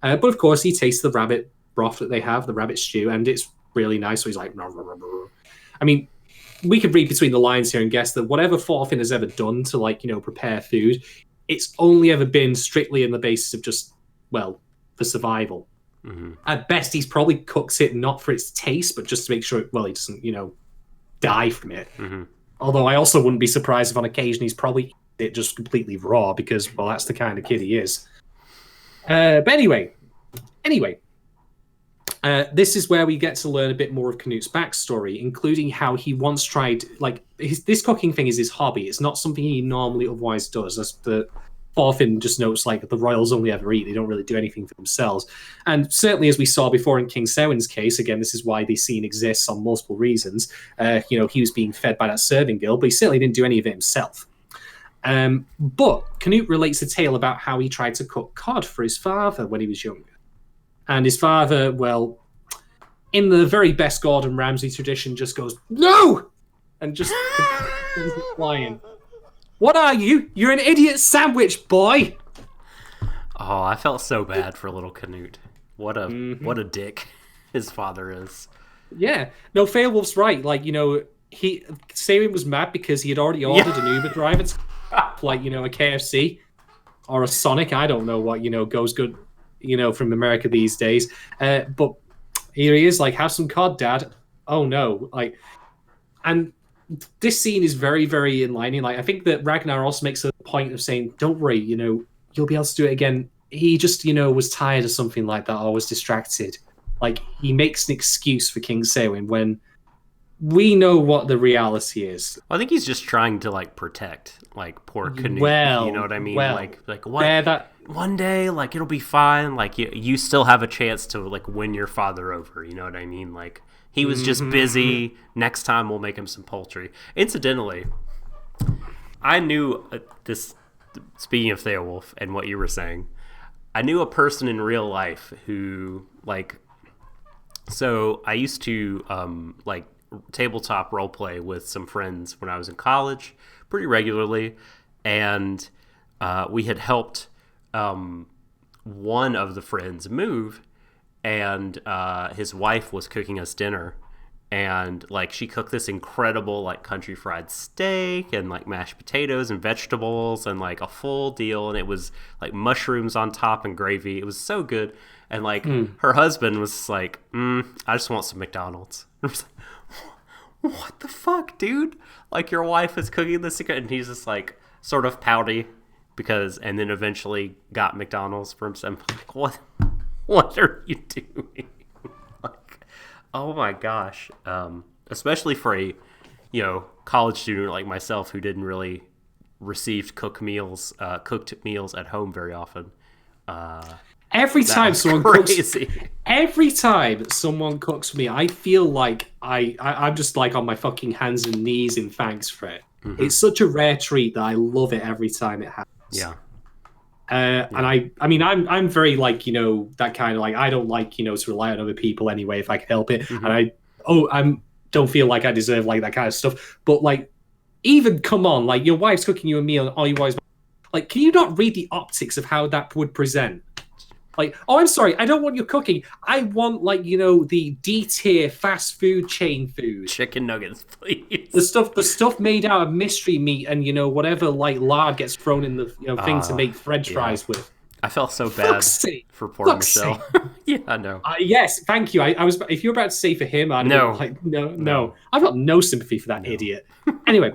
Speaker 1: But of course, he tastes the rabbit broth that they have, the rabbit stew, and it's really nice, so he's like, I mean, we could read between the lines here and guess that whatever Thorfinn has ever done to, prepare food, it's only ever been strictly in the basis of just, for survival. At best, he's probably cooks it not for its taste, but just to make sure, he doesn't, die from it. Although I also wouldn't be surprised if on occasion he's probably eaten it just completely raw because, that's the kind of kid he is. But anyway, this is where we get to learn a bit more of Canute's backstory, including how he once tried, this cooking thing is his hobby. It's not something he normally otherwise does. That's the Thorfinn just notes, the royals only ever eat. They don't really do anything for themselves. And certainly, as we saw before in King Sewin's case, again, this is why this scene exists on multiple reasons. He was being fed by that serving girl, but he certainly didn't do any of it himself. But Canute relates a tale about how he tried to cook cod for his father when he was younger. And his father, in the very best Gordon Ramsay tradition, just goes, no! And just flying. What are you? You're an idiot sandwich, boy!
Speaker 2: Oh, I felt so bad for little Canute. What a dick his father is.
Speaker 1: Yeah. No, Fairwolf's right. Sewin was mad because he had already ordered an Uber driver to a KFC or a Sonic. I don't know what, goes good, from America these days. But here he is, have some cod, Dad. Oh, no. And this scene is very, very enlightening. I think that Ragnar also makes a point of saying, don't worry, you'll be able to do it again. He just, was tired of something like that or was distracted. like he makes an excuse for King Seowyn when we know what the reality is.
Speaker 2: I think he's just trying to like protect like poor Canute.
Speaker 1: Well,
Speaker 2: you know what I mean?
Speaker 1: well,
Speaker 2: like what? One day, like it'll be fine. Like you still have a chance to like win your father over. You know what I mean? Like he was just busy. Next time we'll make him some poultry. Incidentally, I knew this. Speaking of Beowulf and what you were saying, I knew a person in real life who like. So I used to like tabletop role play with some friends when I was in college pretty regularly, and we had helped one of the friends move, and his wife was cooking us dinner, and like she cooked this incredible like country fried steak and like mashed potatoes and vegetables and like a full deal, and it was like mushrooms on top and gravy. It was so good. And like her husband was like, I just want some McDonald's. I was like, what the fuck, dude? Like your wife is cooking this, and he's just like sort of pouty and then eventually got McDonald's for himself. I'm like, what are you doing? Like, oh my gosh. Especially for a, college student like myself who didn't really receive cooked meals at home very often.
Speaker 1: Every time someone cooks for me, I feel like I'm just like on my fucking hands and knees in thanks for it. Mm-hmm. It's such a rare treat that I love it every time it happens.
Speaker 2: Yeah.
Speaker 1: And I mean, I'm very like, that kind of like, I don't like, to rely on other people anyway, if I can help it. Mm-hmm. And I don't feel like I deserve like that kind of stuff. But like, even come on, like your wife's cooking you a meal and all you always like, can you not read the optics of how that would present? Like, oh, I'm sorry, I don't want your cooking. I want, like, the D-tier fast food chain food.
Speaker 2: Chicken nuggets, please.
Speaker 1: The stuff made out of mystery meat and, whatever, like, lard gets thrown in the thing to make French fries with.
Speaker 2: I felt so bad for poor Michelle. Yeah, I know.
Speaker 1: Yes, thank you. I was. If you were about to say for him, I'd be like, no. I've got no sympathy for that idiot. Anyway.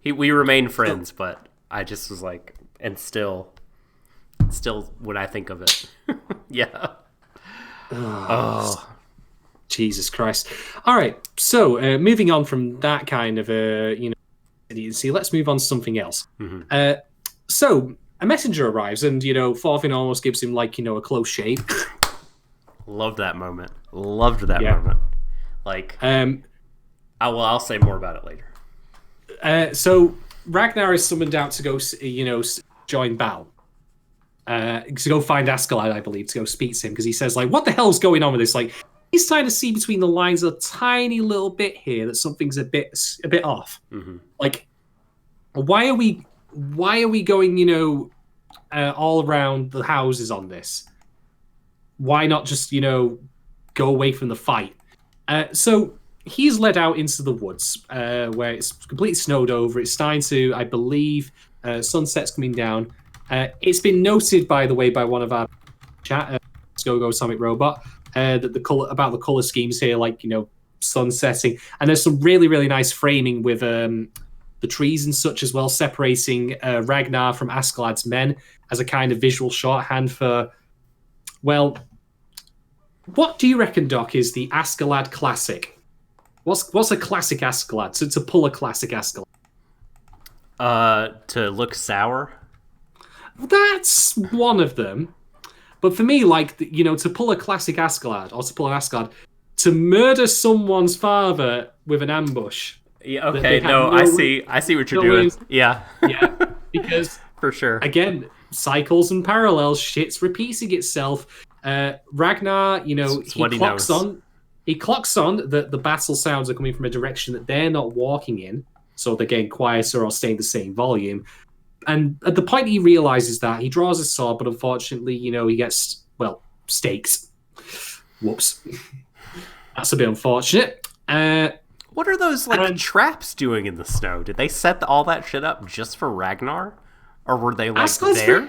Speaker 2: We remain friends, but I just was like, and still when I think of it. Yeah.
Speaker 1: Oh. Jesus Christ. All right. So moving on from that kind of, idiocy, let's move on to something else. Mm-hmm. So a messenger arrives and, Thorfinn almost gives him like, a close shave.
Speaker 2: Loved that moment. Moment. Like, I'll say more about it later.
Speaker 1: So Ragnar is summoned out to go, join Bal. To go find Askeladd, I believe, to go speak to him, because he says, like, what the hell's going on with this? Like, he's trying to see between the lines a tiny little bit here that something's a bit off. Mm-hmm. Like, why are we going, all around the houses on this? Why not just, go away from the fight? So he's led out into the woods, where it's completely snowed over. It's starting to, I believe, sunset's coming down. It's been noted, by the way, by one of our chat, Go Atomic Robot, that the color schemes here, like sun setting, and there's some really really nice framing with the trees and such as well, separating Ragnar from Askeladd's men as a kind of visual shorthand for. Well, what do you reckon, Doc, is the Askeladd classic? What's a classic Askeladd? To pull a classic Askeladd?
Speaker 2: To look sour.
Speaker 1: That's one of them. But for me, like, to pull a classic Askeladd, or to pull an Askeladd, to murder someone's father with an ambush.
Speaker 2: Yeah, okay, I see what you're doing. Yeah.
Speaker 1: Yeah, because...
Speaker 2: For sure.
Speaker 1: Again, cycles and parallels, shit's repeating itself. Ragnar, he clocks on that the battle sounds are coming from a direction that they're not walking in, so they're getting quieter or staying the same volume. And at the point he realizes that, he draws his sword, but unfortunately, he gets, staked. Whoops. That's a bit unfortunate.
Speaker 2: What are those, traps doing in the snow? Did they set all that shit up just for Ragnar? Or were they, there?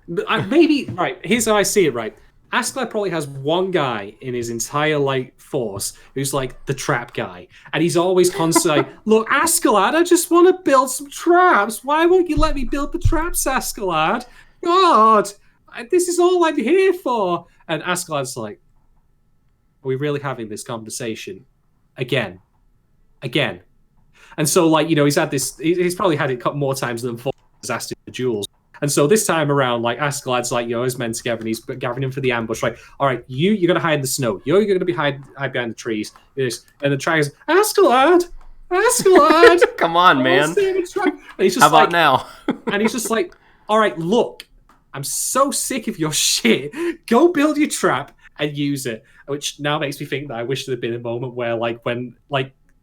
Speaker 1: Maybe, right, here's how I see it, right. Askeladd probably has one guy in his entire force who's the trap guy, and he's always constantly look, Askeladd, I just want to build some traps. Why won't you let me build the traps, Askeladd? God, this is all I'm here for. And Askeladd's like, we really having this conversation again? And so, like, he's had this. He's probably had it more times than four. Has asked him for duels. And so this time around, like, Askeladd's like, his men together, and he's gathering him for the ambush. Right, all right, you're gonna hide in the snow. You're gonna be hide behind the trees. And the Trigus, Askeladd,
Speaker 2: come on, man.
Speaker 1: And he's just
Speaker 2: how about now?
Speaker 1: And he's just like, all right, look, I'm so sick of your shit. Go build your trap and use it. Which now makes me think that I wish there had been a moment where, like,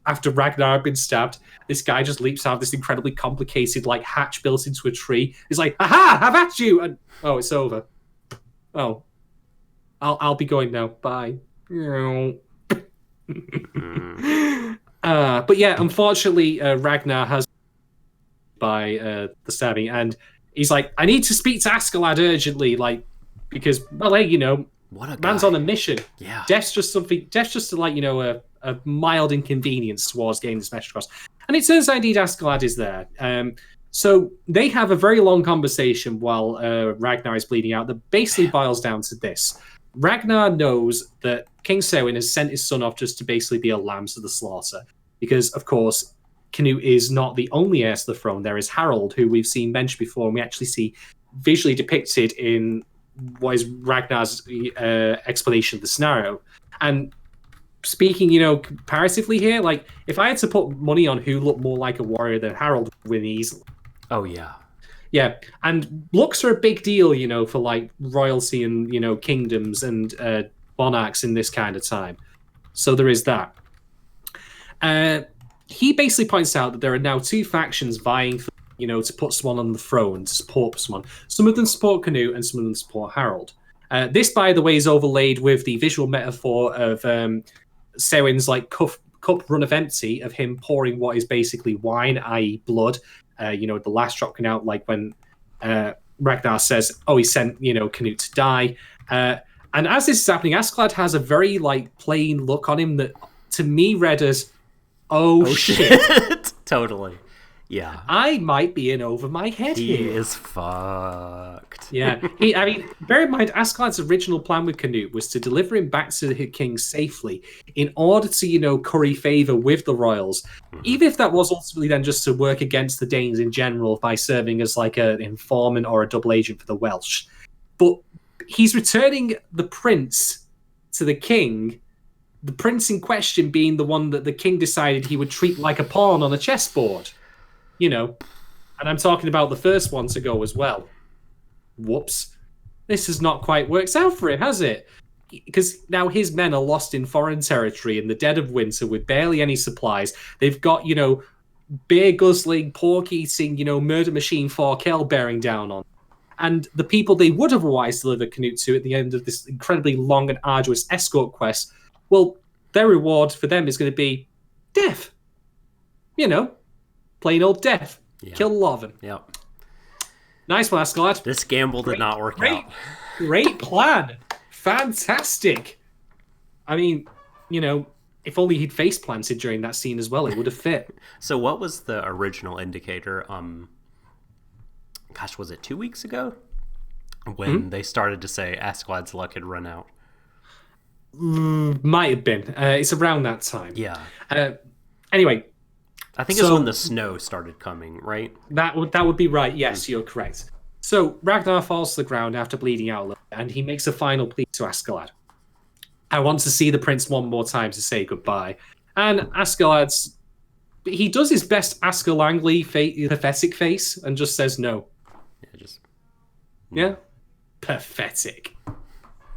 Speaker 1: after Ragnar had been stabbed, this guy just leaps out of this incredibly complicated, like, hatch built into a tree. He's like, aha, I've at you! And, oh, it's over. Oh. I'll be going now. Bye. But yeah, unfortunately, Ragnar has by the stabbing, and he's like, I need to speak to Askeladd urgently, like, because, well, hey,
Speaker 2: what a
Speaker 1: man's
Speaker 2: guy.
Speaker 1: on a mission.
Speaker 2: Yeah.
Speaker 1: Death's just like, a mild inconvenience towards getting this message across. And it turns out indeed Askeladd is there. So they have a very long conversation while Ragnar is bleeding out that basically boils down to this. Ragnar knows that King Sewin has sent his son off just to basically be a lamb to the slaughter. Because, of course, Canute is not the only heir to the throne. There is Harold, who we've seen mentioned before, and we actually see visually depicted in what is Ragnar's explanation of the scenario. And speaking, comparatively here, like, if I had to put money on who looked more like a warrior than Harold would win easily.
Speaker 2: Oh, yeah.
Speaker 1: Yeah, and looks are a big deal, for, like, royalty and, kingdoms and monarchs in this kind of time. So there is that. He basically points out that there are now two factions vying for, to put someone on the throne, to support someone. Some of them support Canute and some of them support Harold. This, by the way, is overlaid with the visual metaphor of Sewin's, like, cup runneth empty, of him pouring what is basically wine, i.e. blood. The last drop coming out, like when Ragnar says, he sent, Canute to die. And as this is happening, Askeladd has a very, like, plain look on him that, to me, read as, oh shit.
Speaker 2: Totally. Yeah.
Speaker 1: I might be in over my head here.
Speaker 2: He is fucked.
Speaker 1: Yeah. Bear in mind, Askeladd's original plan with Canute was to deliver him back to the king safely in order to, curry favour with the royals. Mm-hmm. Even if that was ultimately then just to work against the Danes in general by serving as, like, an informant or a double agent for the Welsh. But he's returning the prince to the king, the prince in question being the one that the king decided he would treat like a pawn on a chessboard. And I'm talking about the first one to go as well. Whoops. This has not quite worked out for him, has it? Because now his men are lost in foreign territory in the dead of winter with barely any supplies. They've got, beer-guzzling, pork-eating, murder machine Forkel bearing down on. And the people they would otherwise deliver Canute to at the end of this incredibly long and arduous escort quest, well, their reward for them is going to be death. Plain old death. Yeah. Kill a lot of them.
Speaker 2: Yep.
Speaker 1: Nice one, Askeladd.
Speaker 2: This gamble did not work out.
Speaker 1: Great plan. Fantastic. I mean, if only he'd face planted during that scene as well, it would have fit.
Speaker 2: So what was the original indicator? Was it 2 weeks ago? When they started to say Askeladd's luck had run out.
Speaker 1: Might have been. It's around that time.
Speaker 2: Yeah.
Speaker 1: Anyway.
Speaker 2: I think it's when the snow started coming, right?
Speaker 1: That would be right. Yes, you're correct. So Ragnar falls to the ground after bleeding out a little, and he makes a final plea to Askeladd. I want to see the prince one more time to say goodbye. And Askeladd's... He does his best Asker Langley pathetic face and just says no. Yeah? Pathetic.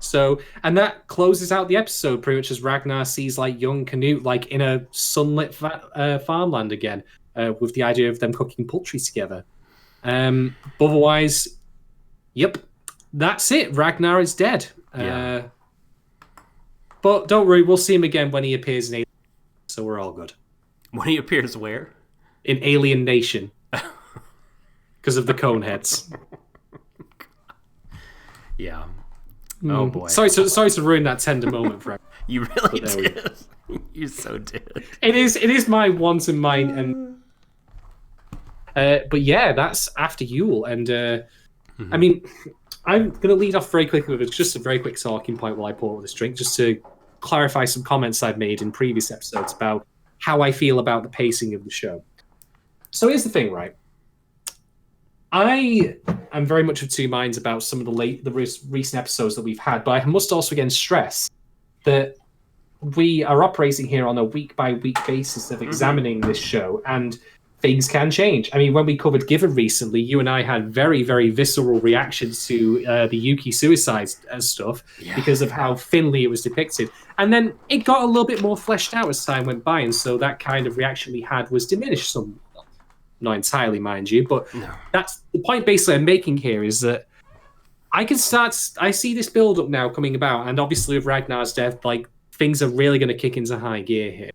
Speaker 1: So, and that closes out the episode pretty much as Ragnar sees, like, young Canute, like, in a sunlit farmland again, with the idea of them cooking poultry together. Otherwise, yep, that's it. Ragnar is dead. Yeah. But don't worry, we'll see him again when he appears in Alien, so we're all good.
Speaker 2: When he appears where?
Speaker 1: In Alien Nation. Because of the Coneheads.
Speaker 2: Yeah. Oh boy!
Speaker 1: Sorry to ruin that tender moment for everyone.
Speaker 2: You really did. You so did.
Speaker 1: It is my want and mine, and but yeah, that's after Yule, and I mean, I'm gonna lead off very quickly with just a very quick talking point while I pour this drink, just to clarify some comments I've made in previous episodes about how I feel about the pacing of the show. So here's the thing, right? I am very much of two minds about some of the recent episodes that we've had, but I must also again stress that we are operating here on a week-by-week basis of examining this show, and things can change. I mean, when we covered Given recently, you and I had very, very visceral reactions to the Yuki suicide stuff because of how thinly it was depicted. And then it got a little bit more fleshed out as time went by, and so that kind of reaction we had was diminished somewhat. Not entirely, mind you, but that's the point basically I'm making here is that I see this build-up now coming about, and obviously with Ragnar's death, like, things are really going to kick into high gear here.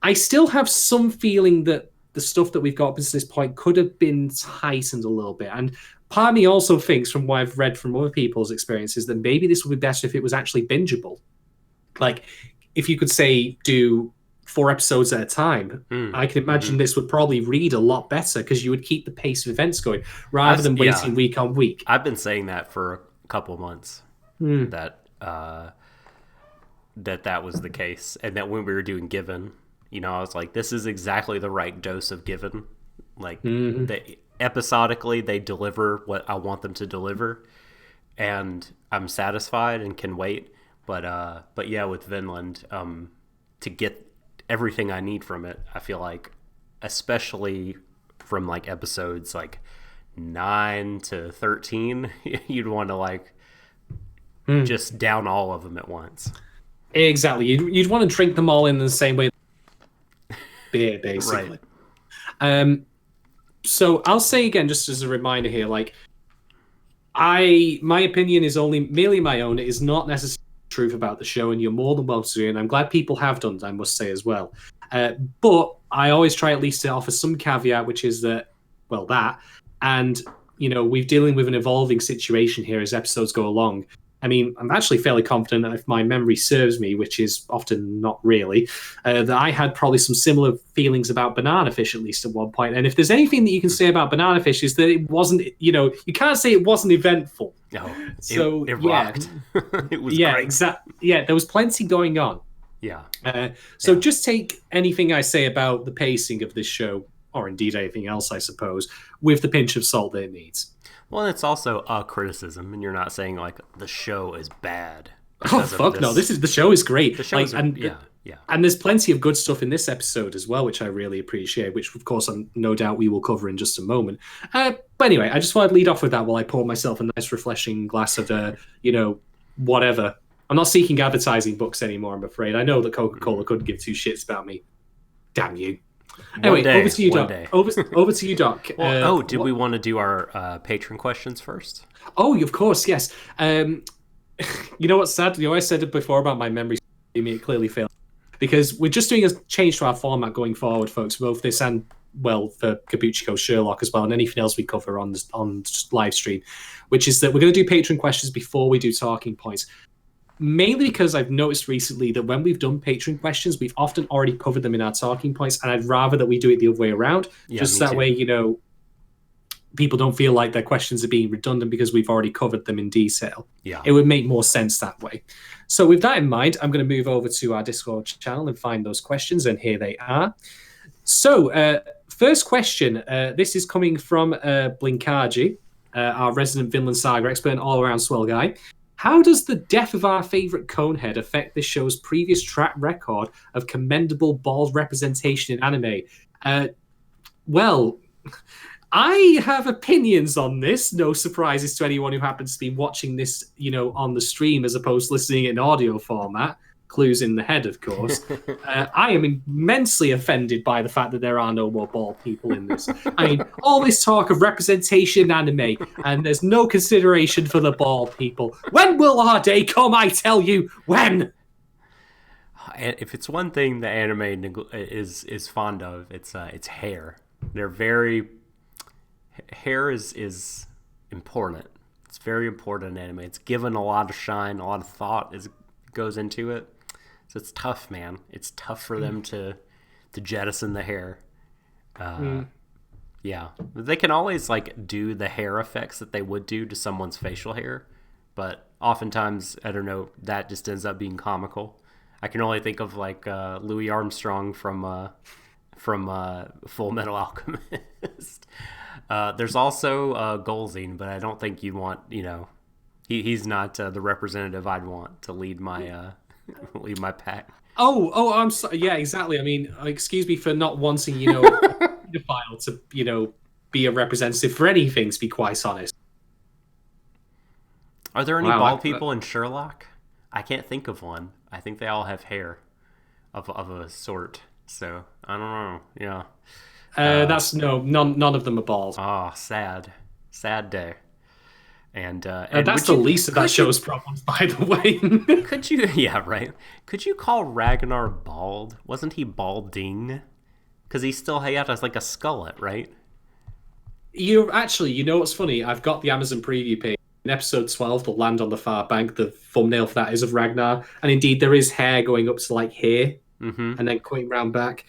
Speaker 1: I still have some feeling that the stuff that we've got up to this point could have been tightened a little bit. And part of me also thinks, from what I've read from other people's experiences, that maybe this would be better if it was actually bingeable. Like, if you could, say, do 4 episodes at a time, I can imagine this would probably read a lot better because you would keep the pace of events going rather than waiting week on week.
Speaker 2: I've been saying that for a couple of months, that was the case. And that when we were doing Given, you know, I was like, this is exactly the right dose of Given. Like, episodically, they deliver what I want them to deliver. And I'm satisfied and can wait. But yeah, with Vinland, to get everything I need from it, I feel like, especially from like episodes like 9 to 13, you'd want to like just down all of them at once.
Speaker 1: Exactly. You'd want to drink them all in the same way. Beer, basically. Right. So I'll say again, just as a reminder here, like, my opinion is only merely my own. It is not necessarily truth about the show, and you're more than welcome to do it, and I'm glad people have done it, I must say as well. But I always try at least to offer some caveat, which is that, well, that, and, you know, we're dealing with an evolving situation here as episodes go along. I mean, I'm actually fairly confident that if my memory serves me, which is often not really, that I had probably some similar feelings about Banana Fish, at least at one point. And if there's anything that you can say about Banana Fish is that it wasn't, you know, you can't say it wasn't eventful.
Speaker 2: No,
Speaker 1: so
Speaker 2: it rocked. It was
Speaker 1: great.
Speaker 2: Exactly.
Speaker 1: Yeah, there was plenty going on.
Speaker 2: Yeah.
Speaker 1: Just take anything I say about the pacing of this show, or indeed anything else, I suppose, with the pinch of salt that it needs.
Speaker 2: Well, it's also a criticism, and you're not saying like the show is bad.
Speaker 1: Oh fuck no! The show is great.
Speaker 2: The show is,
Speaker 1: and there's plenty of good stuff in this episode as well, which I really appreciate. Which, of course, no doubt we will cover in just a moment. But anyway, I just wanted to lead off with that while I pour myself a nice, refreshing glass of, whatever. I'm not seeking advertising books anymore, I'm afraid. I know that Coca-Cola couldn't give 2 shits about me. Damn you. Anyway, over to you, Doc. Over to you, Doc.
Speaker 2: Well, did we want to do our patron questions first?
Speaker 1: Oh, of course, yes. You know what's sad? You know, I said it before about my memory. It clearly failed. Because we're just doing a change to our format going forward, folks. Both this and, well, for Kabuchiko Sherlock as well, and anything else we cover on live stream, which is that we're going to do patron questions before we do talking points. Mainly because I've noticed recently that when we've done patron questions, we've often already covered them in our talking points, and I'd rather that we do it the other way around. Yeah, just that way, you know, people don't feel like their questions are being redundant because we've already covered them in detail.
Speaker 2: Yeah.
Speaker 1: It would make more sense that way. So with that in mind, I'm going to move over to our Discord channel and find those questions, and here they are. So, first question. This is coming from Blinkaji, our resident Vinland Saga expert and all-around swell guy. How does the death of our favourite Conehead affect this show's previous track record of commendable bald representation in anime? Well, I have opinions on this. No surprises to anyone who happens to be watching this, you know, on the stream as opposed to listening in audio format. Clues in the head, of course. I am immensely offended by the fact that there are no more bald people in this. I mean, all this talk of representation in anime, and there's no consideration for the bald people. When will our day come? I tell you, when?
Speaker 2: If it's one thing the anime is fond of, it's hair. They're very hair is important. It's very important in anime. It's given a lot of shine, a lot of thought goes into it. So it's tough, man. It's tough for them to jettison the hair. Yeah. They can always like do the hair effects that they would do to someone's facial hair, but oftentimes, I don't know, that just ends up being comical. I can only think of like Louis Armstrong from Full Metal Alchemist. There's also Golzine, but I don't think you want, he's not the representative I'd want to lead my lead my pack.
Speaker 1: I'm sorry. Yeah, exactly. I mean, excuse me for not wanting, a pedophile to, be a representative for anything, to be quite honest.
Speaker 2: Are there any bald people in Sherlock? I can't think of one. I think they all have hair of a sort. So I don't know. Yeah.
Speaker 1: None of them are bald.
Speaker 2: Oh, sad day. And
Speaker 1: that's the least of that show's problems, by the way.
Speaker 2: Could you? Yeah, right. Could you call Ragnar bald? Wasn't he balding? Because he had like a skullet, right?
Speaker 1: What's funny? I've got the Amazon preview page. In episode 12, The Land on the Far Bank, the thumbnail for that is of Ragnar, and indeed there is hair going up to like here, and then coming round back.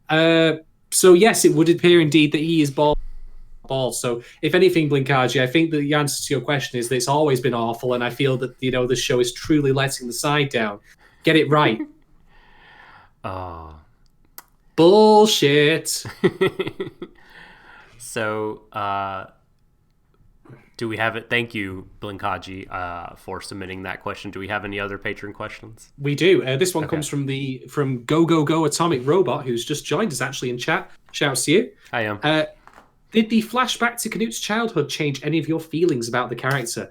Speaker 1: So yes, it would appear indeed that he is bald. So if anything, Blinkaji, I think that the answer to your question is that it's always been awful, and I feel that the show is truly letting the side down. Get it right.
Speaker 2: Oh,
Speaker 1: bullshit.
Speaker 2: So, do we have it? Thank you, Blinkaji, for submitting that question. Do we have any other patron questions?
Speaker 1: We do. This one comes from Go Go Go Atomic Robot, who's just joined us actually in chat. Shouts to you.
Speaker 2: I am.
Speaker 1: Did the flashback to Canute's childhood change any of your feelings about the character?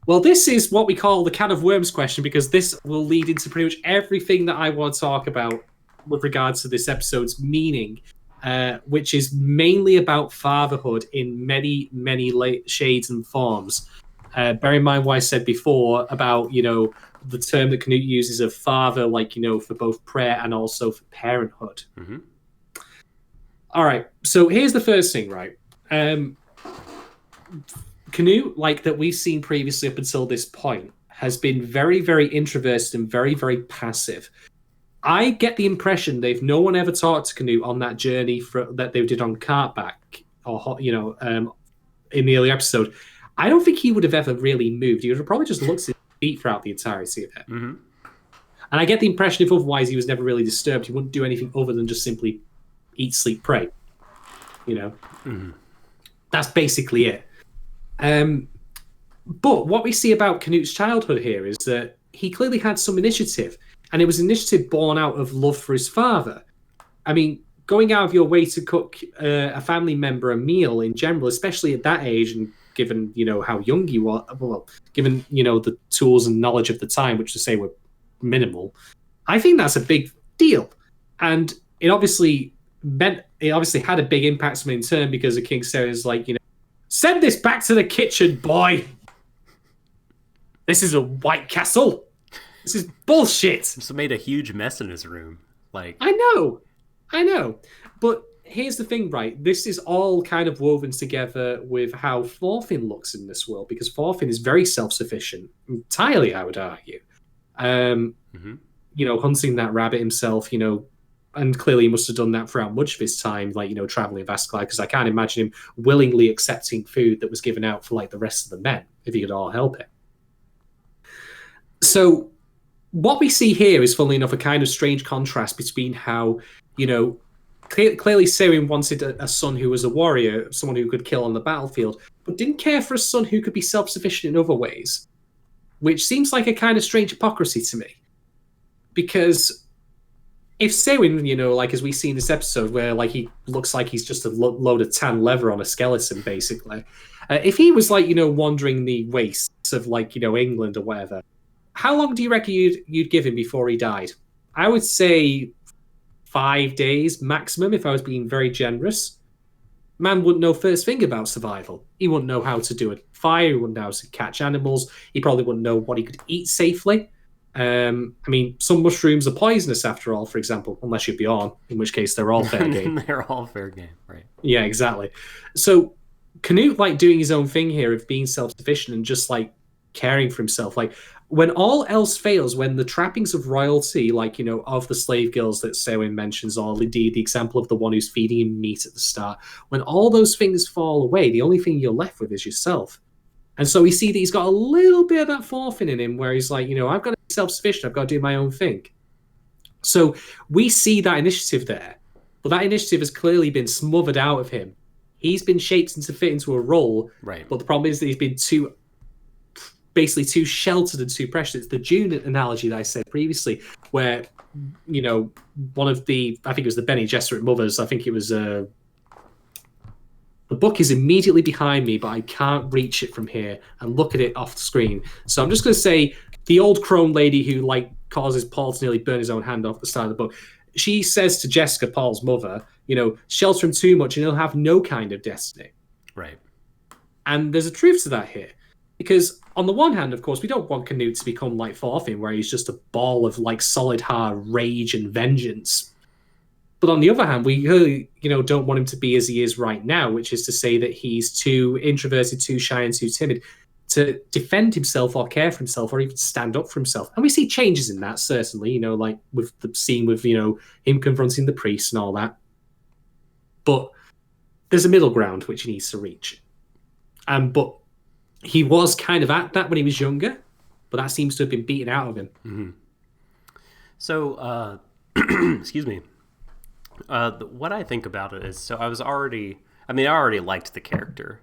Speaker 1: Well, this is what we call the can of worms question, because this will lead into pretty much everything that I want to talk about with regards to this episode's meaning, which is mainly about fatherhood in many, many shades and forms. Bear in mind what I said before about, the term that Canute uses of father, for both prayer and also for parenthood.
Speaker 2: Mm-hmm.
Speaker 1: All right, so here's the first thing, right? Canute, like that we've seen previously up until this point, has been very, very introverted and very, very passive. I get the impression no one ever talked to Canute on that journey that they did on Cartback, or in the early episode. I don't think he would have ever really moved. He would have probably just looked at his feet throughout the entirety of it.
Speaker 2: Mm-hmm.
Speaker 1: And I get the impression if otherwise he was never really disturbed, he wouldn't do anything other than just simply eat, sleep, pray.
Speaker 2: Mm-hmm.
Speaker 1: That's basically it. But what we see about Canute's childhood here is that he clearly had some initiative, and it was initiative born out of love for his father. I mean, going out of your way to cook a family member a meal in general, especially at that age, and given how young you are, given the tools and knowledge of the time, which to say were minimal, I think that's a big deal, and it obviously had a big impact on him in turn, because the King says send this back to the kitchen, boy. This is a White Castle. This is bullshit.
Speaker 2: Just made a huge mess in his room.
Speaker 1: I know. But here's the thing, right? This is all kind of woven together with how Thorfinn looks in this world, because Thorfinn is very self-sufficient, entirely, I would argue. Hunting that rabbit himself, and clearly he must have done that throughout much of his time, traveling with Askeladd, because I can't imagine him willingly accepting food that was given out for the rest of the men, if he could all help it. So what we see here is, funnily enough, a kind of strange contrast between how, clearly Sewin wanted a son who was a warrior, someone who could kill on the battlefield, but didn't care for a son who could be self-sufficient in other ways, which seems like a kind of strange hypocrisy to me. Because if Sewin, as we see in this episode, where he looks like he's just a load of tan leather on a skeleton, basically, if he was wandering the wastes of England or whatever, how long do you reckon you'd give him before he died? I would say 5 days maximum, if I was being very generous. Man wouldn't know first thing about survival. He wouldn't know how to do a fire. He wouldn't know how to catch animals. He probably wouldn't know what he could eat safely. Some mushrooms are poisonous after all, for example, unless you're Bjorn, in which case they're all fair game.
Speaker 2: They're all fair game, right?
Speaker 1: Yeah, exactly. So Canute, doing his own thing here of being self-sufficient and just, caring for himself. When all else fails, when the trappings of royalty, of the slave girls that Sewin mentions, or indeed the example of the one who's feeding him meat at the start, when all those things fall away, the only thing you're left with is yourself. And so we see that he's got a little bit of that Thorfinn in him, where he's I've got to be self-sufficient, I've got to do my own thing. So we see that initiative there, but that initiative has clearly been smothered out of him. He's been shaped to fit into a role,
Speaker 2: Right.
Speaker 1: but the problem is that he's been basically too sheltered and too precious. It's the June analogy that I said previously, where one of I think it was the Bene Gesserit mothers. I think it was the book is immediately behind me, but I can't reach it from here and look at it off the screen. So I'm just going to say the old crone lady who causes Paul to nearly burn his own hand off the side of the book. She says to Jessica, Paul's mother, shelter him too much and he'll have no kind of destiny.
Speaker 2: Right.
Speaker 1: And there's a truth to that here. Because on the one hand, of course, we don't want Canute to become like Thorfinn, where he's just a ball of solid hard rage and vengeance. But on the other hand, we really, don't want him to be as he is right now, which is to say that he's too introverted, too shy, and too timid to defend himself or care for himself or even stand up for himself. And we see changes in that, certainly, like with the scene with, him confronting the priest and all that. But there's a middle ground which he needs to reach. But he was kind of at that when he was younger, but that seems to have been beaten out of him.
Speaker 2: Mm-hmm. So, excuse me. What I think about it is, I already liked the character.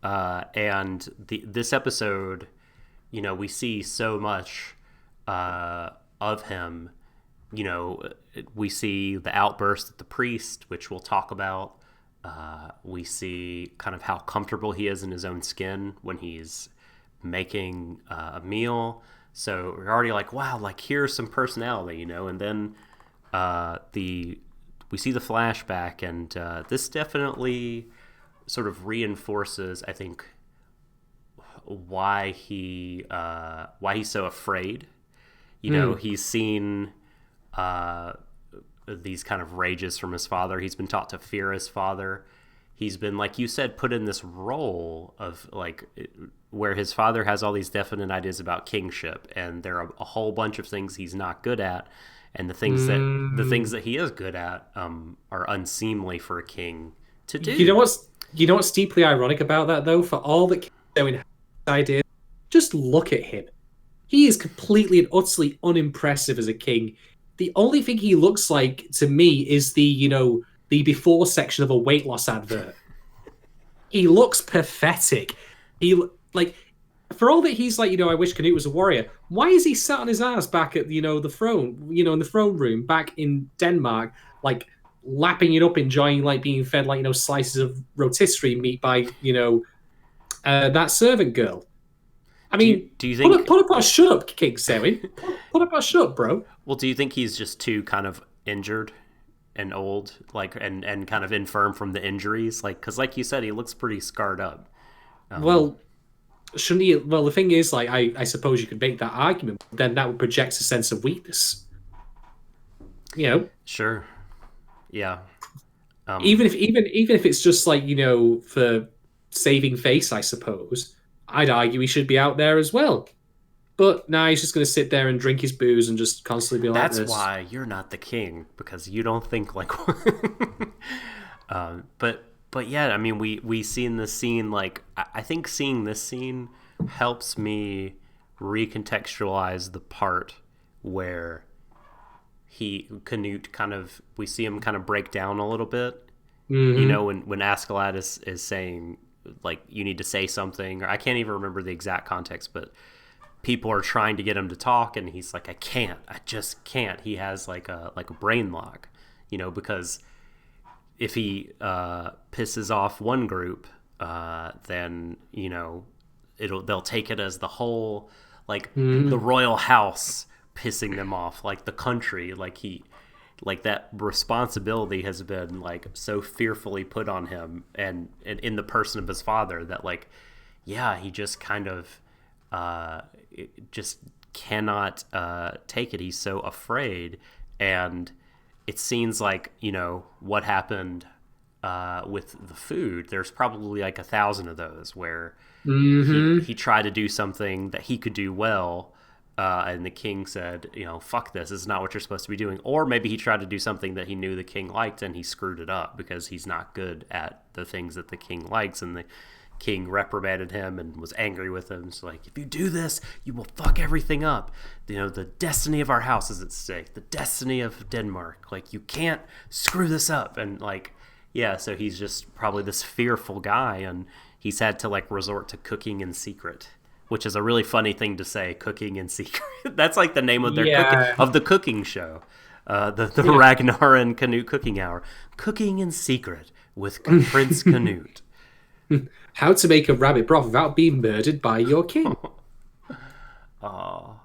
Speaker 2: And this episode, we see so much of him. We see the outburst at the priest, which we'll talk about. We see kind of how comfortable he is in his own skin when he's making a meal. So we're already like, wow, here's some personality, and then we see the flashback, and this definitely sort of reinforces, I think, why he's so afraid. He's seen these kind of rages from his father. He's been taught to fear his father. He's been, like you said, put in this role of where his father has all these definite ideas about kingship, and there are a whole bunch of things he's not good at, and the things that he is good at are unseemly for a king to do.
Speaker 1: You know what's deeply ironic about that, though? For all that showing ideas, just look at him. He is completely and utterly unimpressive as a king. The only thing he looks like to me is the before section of a weight loss advert. He looks pathetic. For all that he's I wish Canute was a warrior. Why is he sat on his ass back at the throne, in the throne room back in Denmark, lapping it up, enjoying being fed slices of rotisserie meat by that servant girl? I mean,
Speaker 2: do you think
Speaker 1: put up or shut up, King Sewin? Put up or shut up, bro.
Speaker 2: Well, do you think he's just too kind of injured and old, and kind of infirm from the injuries? Because like you said, he looks pretty scarred up.
Speaker 1: Well, shouldn't he? Well, the thing is, I suppose you could make that argument, but then that would project a sense of weakness.
Speaker 2: Sure. Yeah.
Speaker 1: Even if it's just for saving face, I suppose I'd argue he should be out there as well. But now he's just going to sit there and drink his booze and just constantly be like this.
Speaker 2: That's why you're not the king, because you don't think like but yeah, I mean, we see in this scene, I think seeing this scene helps me recontextualize the part where Canute we see him kind of break down a little bit. Mm-hmm. When Askeladd is saying, you need to say something, or I can't even remember the exact context, but people are trying to get him to talk, and he's like, I just can't. He has a brain lock, because if he pisses off one group, then they'll take it as the whole, the royal house pissing them off, the country, that responsibility has been so fearfully put on him, and in the person of his father, that he just kind of just cannot take it. He's so afraid, and it seems what happened with the food, there's probably 1,000 of those where he tried to do something that he could do well, and the king said, fuck this is not what you're supposed to be doing. Or maybe he tried to do something that he knew the king liked, and he screwed it up because he's not good at the things that the king likes, and the king reprimanded him and was angry with him. So like, if you do this, you will fuck everything up. You know, the destiny of our house is at stake. The destiny of Denmark. Like, you can't screw this up. And like, yeah, so he's just probably this fearful guy, and he's had to like resort to cooking in secret, which is a really funny thing to say, cooking in secret. That's like the name of their of the cooking show. The Ragnar and Canute cooking hour. Cooking in secret with Prince Canute.
Speaker 1: How to make a rabbit broth without being murdered by your king.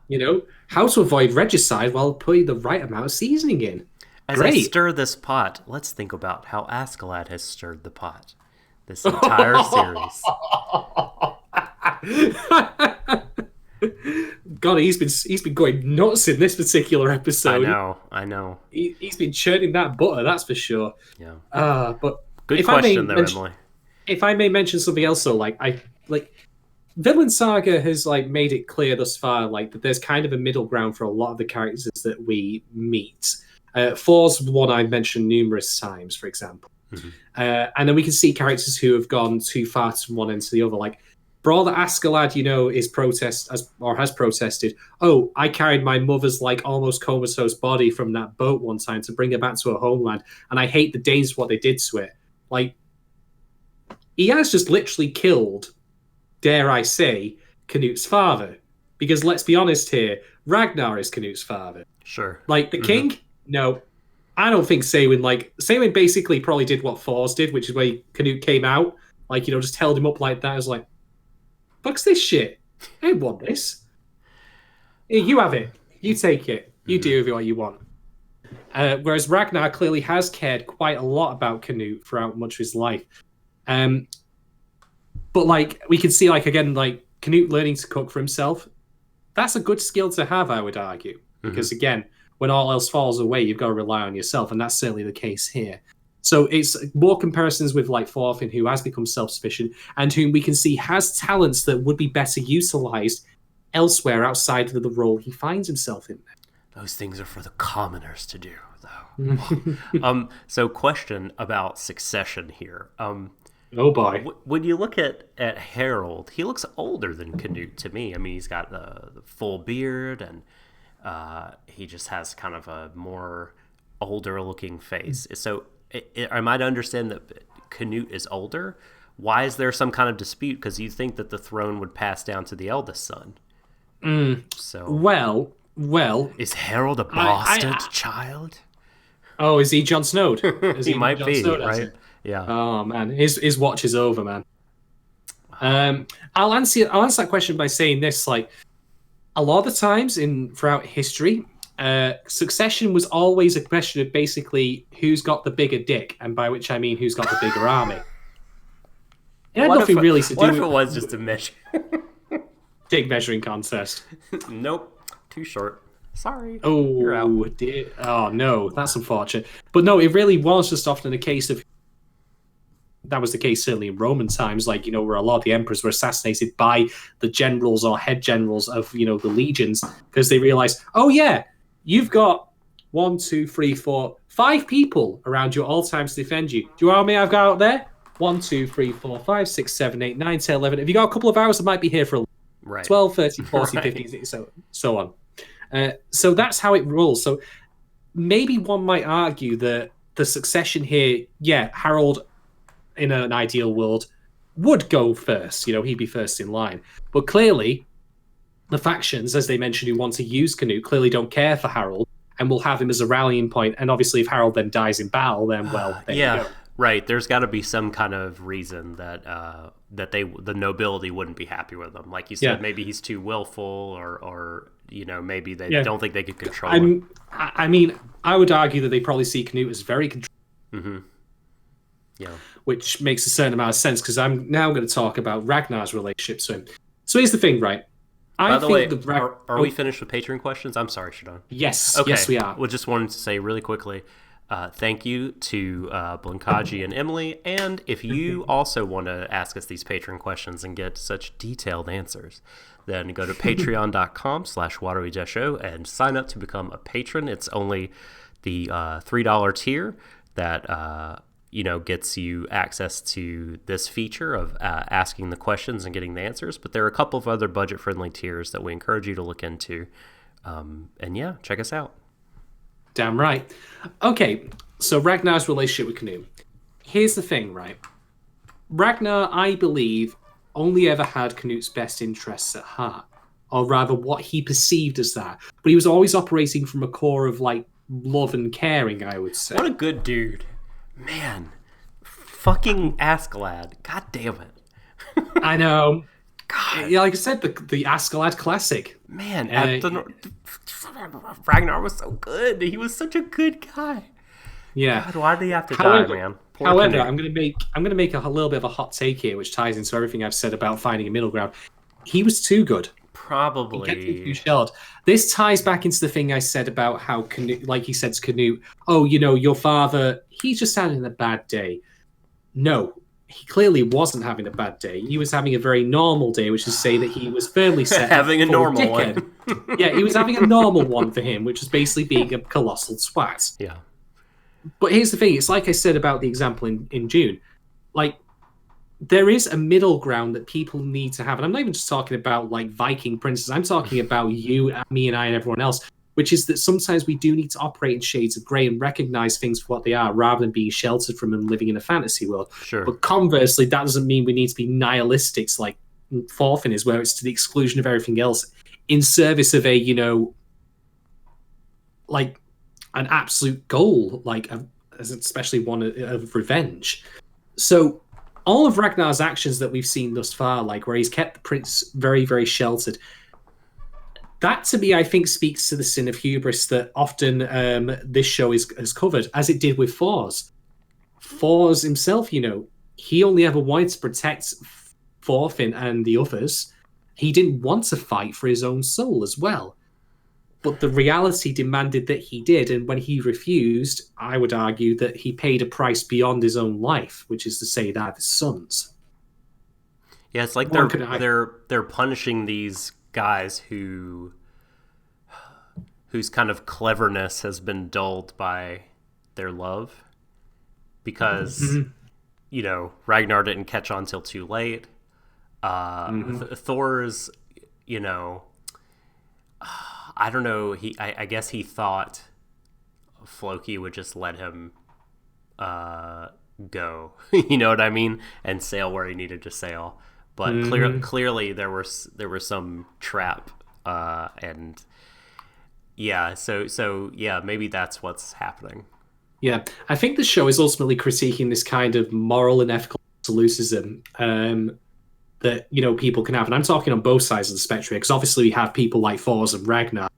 Speaker 1: You know, how to avoid regicide while putting the right amount of seasoning in.
Speaker 2: As I stir this pot, let's think about how Askeladd has stirred the pot this entire series.
Speaker 1: God, he's been going nuts in this particular episode.
Speaker 2: I know.
Speaker 1: He's been churning that butter, that's for sure.
Speaker 2: Yeah.
Speaker 1: But
Speaker 2: good question, though, Emily.
Speaker 1: If I may mention something else, though, Vinland Saga has like made it clear thus far, like that there's kind of a middle ground for a lot of the characters that we meet. Thor's one I've mentioned numerous times, for example, and then we can see characters who have gone too far from one end to the other, like. Brother Askeladd, you know, has protested. Oh, I carried my mother's like almost comatose body from that boat one time to bring her back to her homeland, and I hate the Danes for what they did to it. Like, he has just literally killed, dare I say, Canute's father. Because let's be honest here, Ragnar is Canute's father.
Speaker 2: Sure.
Speaker 1: Like the king, no, I don't think Samhain basically probably did what Thor's did, which is where Canute came out, like, you know, just held him up like that. I was like, fuck's this shit? I ain't want this. Here, you have it. You take it. You do with it what you want. Whereas Ragnar clearly has cared quite a lot about Canute throughout much of his life. But like we can see, like again, like Canute learning to cook for himself. That's a good skill to have, I would argue, because again, when all else falls away, you've got to rely on yourself, and that's certainly the case here. So it's more comparisons with like Thorfinn, who has become self-sufficient and whom we can see has talents that would be better utilized elsewhere outside of the role he finds himself in.
Speaker 2: Those things are for the commoners to do, though. So question about succession here.
Speaker 1: Oh boy.
Speaker 2: When you look at Harold, he looks older than Canute to me. I mean, he's got the full beard, and he just has kind of a more older-looking face. So am I to understand that Canute is older? Why is there some kind of dispute? Because you think that the throne would pass down to the eldest son. So
Speaker 1: well,
Speaker 2: is Harold a bastard child?
Speaker 1: Oh, is he Jon Snow?
Speaker 2: He might be, right? Yeah.
Speaker 1: Oh man, his watch is over, man. I'll answer that question by saying this: like, a lot of the times throughout history, succession was always a question of basically who's got the bigger dick, and by which I mean who's got the bigger army. It had nothing really to do.
Speaker 2: What if it was just a measure?
Speaker 1: Dick measuring contest.
Speaker 2: Nope, too short. Sorry.
Speaker 1: Oh,
Speaker 2: you're out.
Speaker 1: Dear. Oh no, that's unfortunate. But no, it really was just often a case of. That was the case certainly in Roman times, like, you know, where a lot of the emperors were assassinated by the generals or head generals of, you know, the legions, because they realized, oh yeah, you've got 1, 2, 3, 4, 5 people around you at all times to defend you. Do you know how many I've got out there? 1, 2, 3, 4, 5, 6, 7, 8, 9, 10, 11. If you got a couple of hours, I might be here for a
Speaker 2: right.
Speaker 1: 12, 13, 14,
Speaker 2: right.
Speaker 1: 15, so on. So that's how it rolls. So maybe one might argue that the succession here, yeah, Harold, in an ideal world, would go first. You know, he'd be first in line. But clearly, the factions, as they mentioned, who want to use Canute, clearly don't care for Harold and will have him as a rallying point. And obviously, if Harold then dies in battle, then, well, there you go.
Speaker 2: Right. There's got to be some kind of reason that the nobility wouldn't be happy with him. Like you said, maybe he's too willful, or you know, maybe they don't think they could control him.
Speaker 1: I mean, I would argue that they probably see Canute as very controllable.
Speaker 2: Yeah.
Speaker 1: Which makes a certain amount of sense, because I'm now going to talk about Ragnar's relationship to him. So here's the thing, right?
Speaker 2: By the way, are we finished with Patreon questions? I'm sorry, Shadon.
Speaker 1: Yes,
Speaker 2: okay.
Speaker 1: Yes, we are.
Speaker 2: Well, just wanted to say really quickly, thank you to Blankaji and Emily. And if you also want to ask us these Patreon questions and get such detailed answers, then go to patreon.com/Warui Deshou and sign up to become a patron. It's only the $3 tier that gets you access to this feature of asking the questions and getting the answers. But there are a couple of other budget-friendly tiers that we encourage you to look into. And yeah, check us out.
Speaker 1: Damn right. Okay, so Ragnar's relationship with Canute. Here's the thing, right? Ragnar, I believe, only ever had Canute's best interests at heart, or rather what he perceived as that. But he was always operating from a core of, like, love and caring, I would say.
Speaker 2: What a good dude. Man. Fucking Askeladd. God damn it.
Speaker 1: I know.
Speaker 2: God.
Speaker 1: Yeah, like I said, the Askeladd classic.
Speaker 2: Man, Ragnar was so good. He was such a good guy.
Speaker 1: Yeah.
Speaker 2: God, why did he have to die, man? Poor
Speaker 1: However,
Speaker 2: Canute.
Speaker 1: I'm gonna make a little bit of a hot take here, which ties into everything I've said about finding a middle ground. He was too good.
Speaker 2: Probably.
Speaker 1: He kept him too shelled. This ties back into the thing I said about how Canute, like he said to Canute, "Oh, your father, he's just having a bad day." No, he clearly wasn't having a bad day. He was having a very normal day, which is to say that he was firmly set
Speaker 2: having a
Speaker 1: for
Speaker 2: normal
Speaker 1: dickhead.
Speaker 2: one.
Speaker 1: Yeah, he was having a normal one for him, which was basically being a colossal twat.
Speaker 2: Yeah.
Speaker 1: But here's the thing, it's like I said about the example in June. Like, there is a middle ground that people need to have. And I'm not even just talking about, like, Viking princes. I'm talking about you, me, and I, and everyone else, which is that sometimes we do need to operate in shades of grey and recognize things for what they are rather than being sheltered from them living in a fantasy world.
Speaker 2: Sure.
Speaker 1: But conversely, that doesn't mean we need to be nihilistics like Thorfinn is, where it's to the exclusion of everything else in service of a, like, an absolute goal, like, especially one of revenge. So all of Ragnar's actions that we've seen thus far, like where he's kept the prince very, very sheltered, that to me, I think, speaks to the sin of hubris that often this show has covered, as it did with Thors. Thors himself, he only ever wanted to protect Thorfinn and the others. He didn't want to fight for his own soul as well. But the reality demanded that he did, and when he refused, I would argue that he paid a price beyond his own life, which is to say that of his sons.
Speaker 2: Yeah, it's like they're punishing these guys whose kind of cleverness has been dulled by their love, because Ragnar didn't catch on till too late. Thor's, I don't know. I guess he thought Floki would just let him go. You know what I mean? And sail where he needed to sail. But clearly there was some trap, and yeah. So yeah, maybe that's what's happening.
Speaker 1: Yeah, I think the show is ultimately critiquing this kind of moral and ethical absolutism that people can have, and I'm talking on both sides of the spectrum, because obviously we have people like Thors and Ragnar,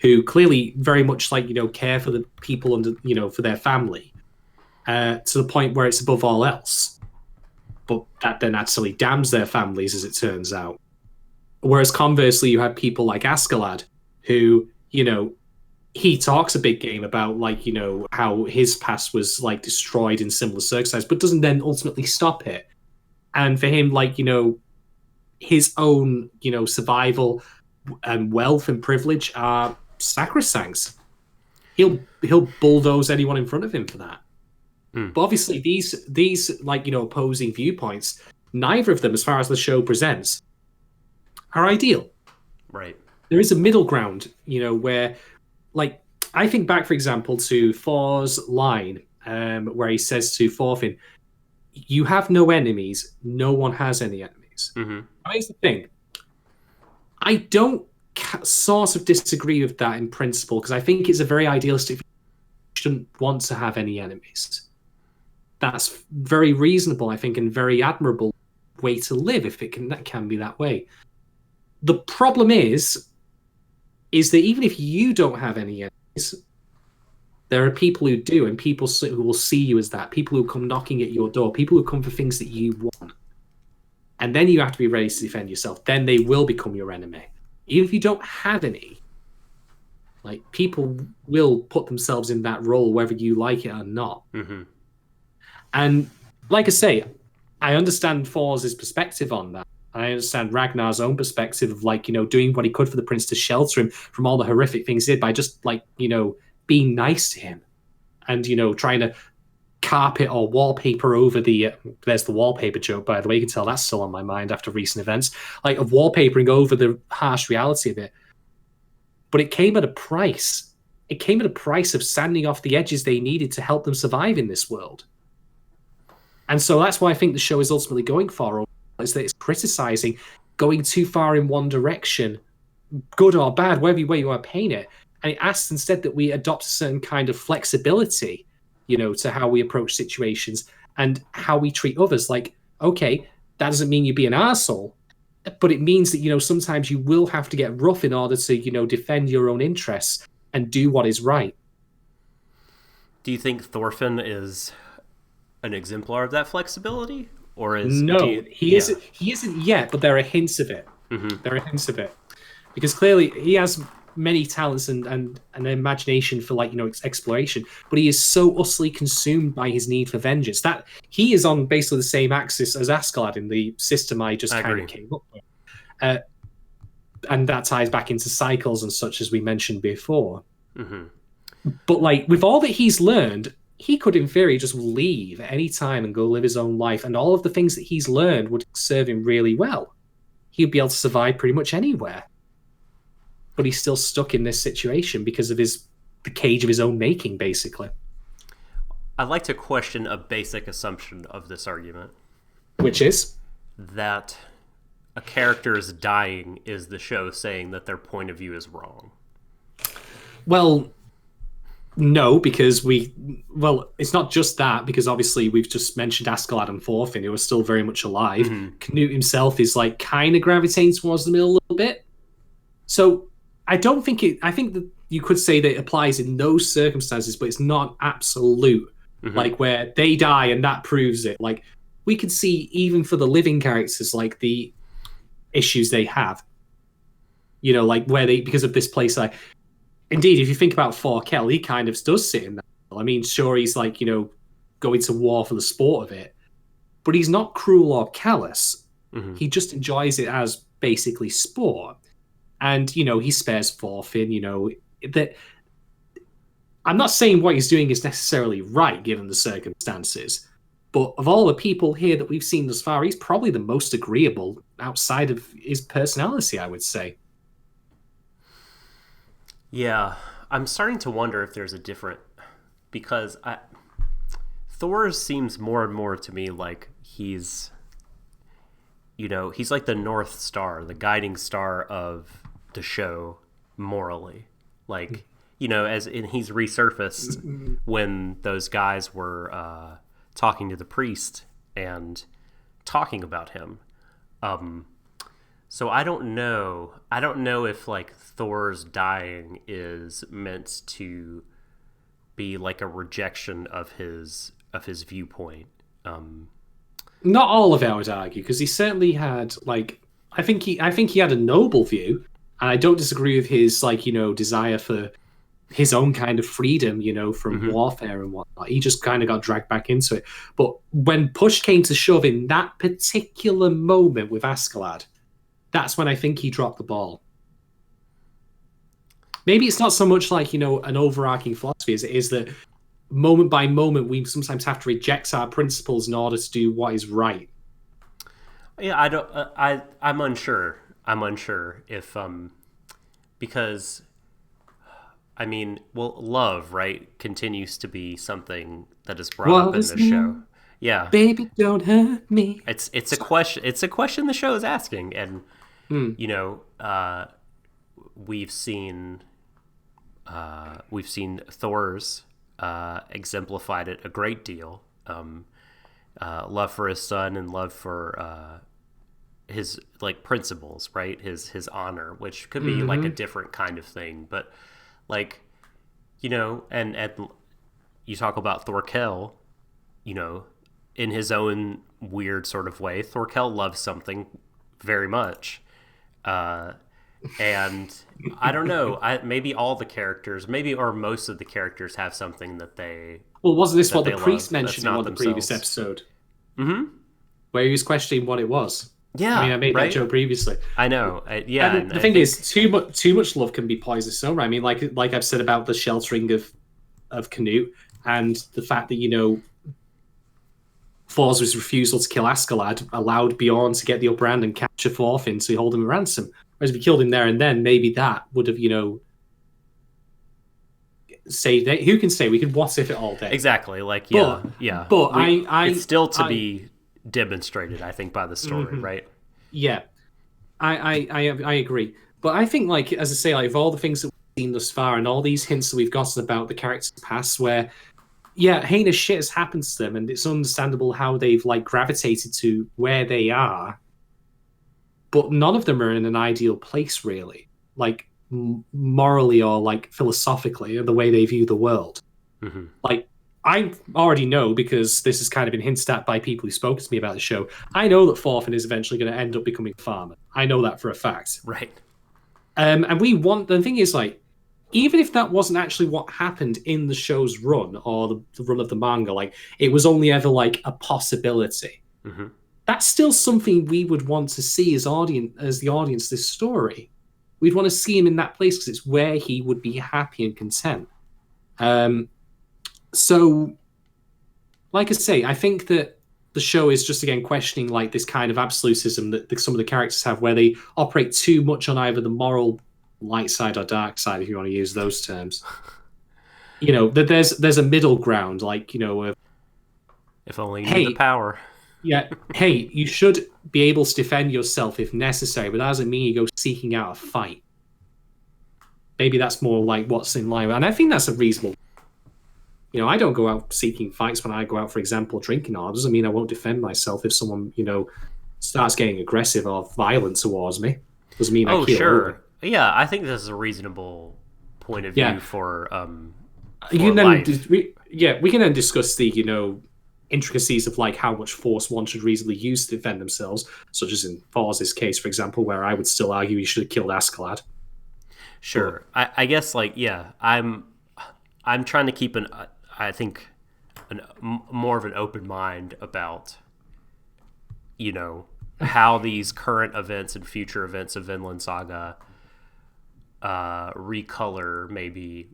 Speaker 1: who clearly very much care for the people under for their family, to the point where it's above all else. But that then actually damns their families, as it turns out. Whereas conversely, you have people like Askeladd, who he talks a big game about how his past was destroyed in similar circumstances, but doesn't then ultimately stop it. And for him, his own, survival and wealth and privilege are sacrosanct. He'll bulldoze anyone in front of him for that. But obviously, these opposing viewpoints, neither of them, as far as the show presents, are ideal.
Speaker 2: Right.
Speaker 1: There is a middle ground, where, I think back, for example, to Thor's line, where he says to Thorfinn, "You have no enemies. No one has any enemies." Here's the thing. I don't sort of disagree with that in principle, because I think it's a very idealistic view. You shouldn't want to have any enemies. That's very reasonable, I think, and very admirable way to live, if that can be that way. The problem is that even if you don't have any enemies, there are people who do, and people who will see you as that, people who come knocking at your door, people who come for things that you want. And then you have to be ready to defend yourself. Then they will become your enemy. Even if you don't have any, people will put themselves in that role, whether you like it or not. And like I say, I understand Thor's perspective on that. I understand Ragnar's own perspective of doing what he could for the prince to shelter him from all the horrific things he did by just being nice to him, and trying to carpet or wallpaper over the there's the wallpaper joke, by the way. You can tell that's still on my mind after recent events, like of wallpapering over the harsh reality of it. But it came at a price. It came at a price of sanding off the edges they needed to help them survive in this world. And so that's why I think the show is ultimately going for, is that it's criticizing going too far in one direction, good or bad, whatever way you want to paint it. And it asks instead that we adopt a certain kind of flexibility, to how we approach situations and how we treat others. Like, okay, that doesn't mean you be an arsehole, but it means that, sometimes you will have to get rough in order to, defend your own interests and do what is right.
Speaker 2: Do you think Thorfinn is an exemplar of that flexibility? Or is
Speaker 1: he isn't yet, but there are hints of it.
Speaker 2: Mm-hmm.
Speaker 1: There are hints of it. Because clearly he has many talents and an imagination for exploration, but he is so utterly consumed by his need for vengeance that he is on basically the same axis as Askeladd in the system I just kind of came up with. And that ties back into cycles and such, as we mentioned before.
Speaker 2: Mm-hmm.
Speaker 1: But with all that he's learned, he could in theory just leave at any time and go live his own life, and all of the things that he's learned would serve him really well. He'd be able to survive pretty much anywhere. But he's still stuck in this situation because of the cage of his own making, basically.
Speaker 2: I'd like to question a basic assumption of this argument.
Speaker 1: Which is?
Speaker 2: That a character's dying is the show saying that their point of view is wrong.
Speaker 1: Well, no, because it's not just that, because obviously we've just mentioned Askeladd and Thorfinn, who are still very much alive.
Speaker 2: Mm-hmm.
Speaker 1: Canute himself is kind of gravitating towards the middle a little bit. So I think that you could say that it applies in those circumstances, but it's not absolute.
Speaker 2: Mm-hmm.
Speaker 1: Where they die and that proves it. We could see even for the living characters, the issues they have. Where they, because of this place, indeed, if you think about Thorkel, he kind of does sit in that. I mean, sure, he's going to war for the sport of it, but he's not cruel or callous.
Speaker 2: Mm-hmm.
Speaker 1: He just enjoys it as basically sport. And, he spares Thorfinn, that I'm not saying what he's doing is necessarily right, given the circumstances, but of all the people here that we've seen thus far, he's probably the most agreeable outside of his personality, I would say.
Speaker 2: Yeah, I'm starting to wonder if there's a different, because Thor seems more and more to me like he's like the North Star, the guiding star of the show morally. As in he's resurfaced when those guys were talking to the priest and talking about him. So I don't know if Thor's dying is meant to be a rejection of his viewpoint.
Speaker 1: Not all of it, I would argue, because he certainly had I think he had a noble view, and I don't disagree with his desire for his own kind of freedom, from
Speaker 2: Mm-hmm.
Speaker 1: warfare and whatnot. He just kind of got dragged back into it. But when push came to shove in that particular moment with Askeladd, that's when I think he dropped the ball. Maybe it's not so much an overarching philosophy as it is that moment by moment we sometimes have to reject our principles in order to do what is right.
Speaker 2: Yeah, I'm unsure. I'm unsure if because love, right, continues to be something that is brought up in the show. Yeah,
Speaker 1: baby, don't hurt me.
Speaker 2: It's a question. It's a question the show is asking, and we've seen Thor's exemplified it a great deal. Love for his son and love for his principles, right? His honor, which could be a different kind of thing, but and you talk about Thorkel, in his own weird sort of way. Thorkel loves something very much, and I don't know. Maybe all the characters, or most of the characters, have something that they.
Speaker 1: Well, wasn't this what the priest mentioned in the
Speaker 2: themselves.
Speaker 1: previous episode?
Speaker 2: Mm-hmm.
Speaker 1: Where he was questioning what it was.
Speaker 2: Yeah,
Speaker 1: I made that joke previously.
Speaker 2: I know.
Speaker 1: And the thing is, too much love can be poisonous. So, I mean, like I've said about the sheltering of Canute, and the fact that Forza's refusal to kill Askeladd allowed Bjorn to get the upper hand and capture Thorfinn to hold him a ransom. Whereas if he killed him there and then, maybe that would have, saved it. Who can say? We could what if it all day.
Speaker 2: Exactly. Like, yeah.
Speaker 1: But
Speaker 2: it's still to be demonstrated, I think, by the story, right?
Speaker 1: Yeah. I agree. But I think, like, as I say, like, of all the things that we've seen thus far and all these hints that we've gotten about the characters' past where, yeah, heinous shit has happened to them and it's understandable how they've, like, gravitated to where they are, but none of them are in an ideal place, really. Like, morally or, like, philosophically, or the way they view the world.
Speaker 2: Mm-hmm.
Speaker 1: Like, I already know, because this has kind of been hinted at by people who spoke to me about the show, I know that Thorfinn is eventually going to end up becoming a farmer. I know that for a fact.
Speaker 2: Right.
Speaker 1: And the thing is, like, even if that wasn't actually what happened in the show's run, or the run of the manga, like, it was only ever, like, a possibility.
Speaker 2: Mm-hmm. That's
Speaker 1: still something we would want to see as the audience, this story. We'd want to see him in that place because it's where he would be happy and content. So, like I say, I think that the show is just, again, questioning, like, this kind of absolutism that some of the characters have, where they operate too much on either the moral light side or dark side, if you want to use those terms. That there's a middle ground, like,
Speaker 2: if only you knew the power.
Speaker 1: Yeah, hey, you should be able to defend yourself if necessary, but that doesn't mean you go seeking out a fight. Maybe that's more like what's in line, and I think that's a reasonable. I don't go out seeking fights when I go out, for example, drinking. It doesn't mean I won't defend myself if someone, starts getting aggressive or violent towards me. Doesn't mean I kill.
Speaker 2: Sure. Yeah, I think this is a reasonable point of view for
Speaker 1: life. We can then discuss the, intricacies of, like, how much force one should reasonably use to defend themselves, such as in Thor's case, for example, where I would still argue he should have killed Askeladd.
Speaker 2: Sure. I guess, like, yeah, I'm trying to keep more of an open mind about, how these current events and future events of Vinland Saga recolor, maybe,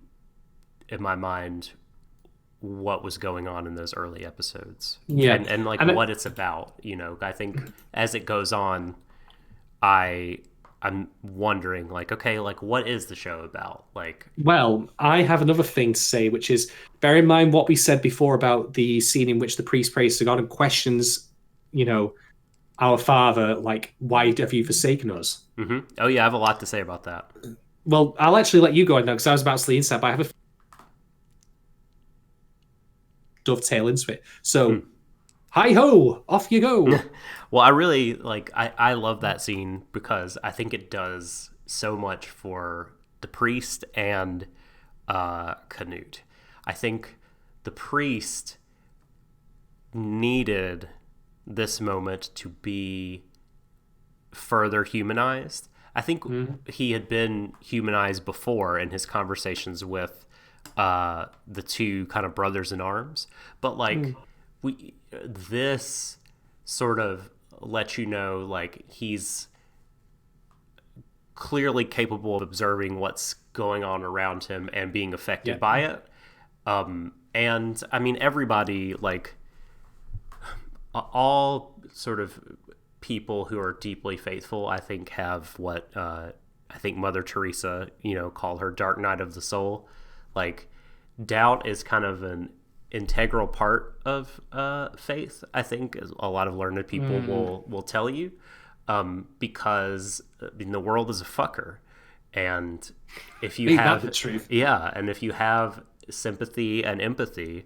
Speaker 2: in my mind, what was going on in those early episodes.
Speaker 1: Yeah.
Speaker 2: And what it's about. I think as it goes on, I'm wondering, like, okay, like, what is the show about? Like,
Speaker 1: well, I have another thing to say, which is, bear in mind what we said before about the scene in which the priest prays to God and questions, our father, like, why have you forsaken us?
Speaker 2: Mm-hmm. Oh yeah, I have a lot to say about that.
Speaker 1: Well, I'll actually let you go now, because I was about to lean inside, but I have a dovetail into it. So, hi-ho, off you go.
Speaker 2: Well, I really, like, I love that scene because I think it does so much for the priest and Canute. I think the priest needed this moment to be further humanized. I think he had been humanized before in his conversations with the two kind of brothers in arms, but, like, this sort of lets you know, like, he's clearly capable of observing what's going on around him and being affected by it. And I mean, everybody, like, all sort of people who are deeply faithful, I think, have what I think Mother Teresa, called her dark night of the soul. Like, doubt is kind of an integral part of faith, I think, as a lot of learned people will tell you, because the world is a fucker, and if you have
Speaker 1: the truth.
Speaker 2: and if you have sympathy and empathy,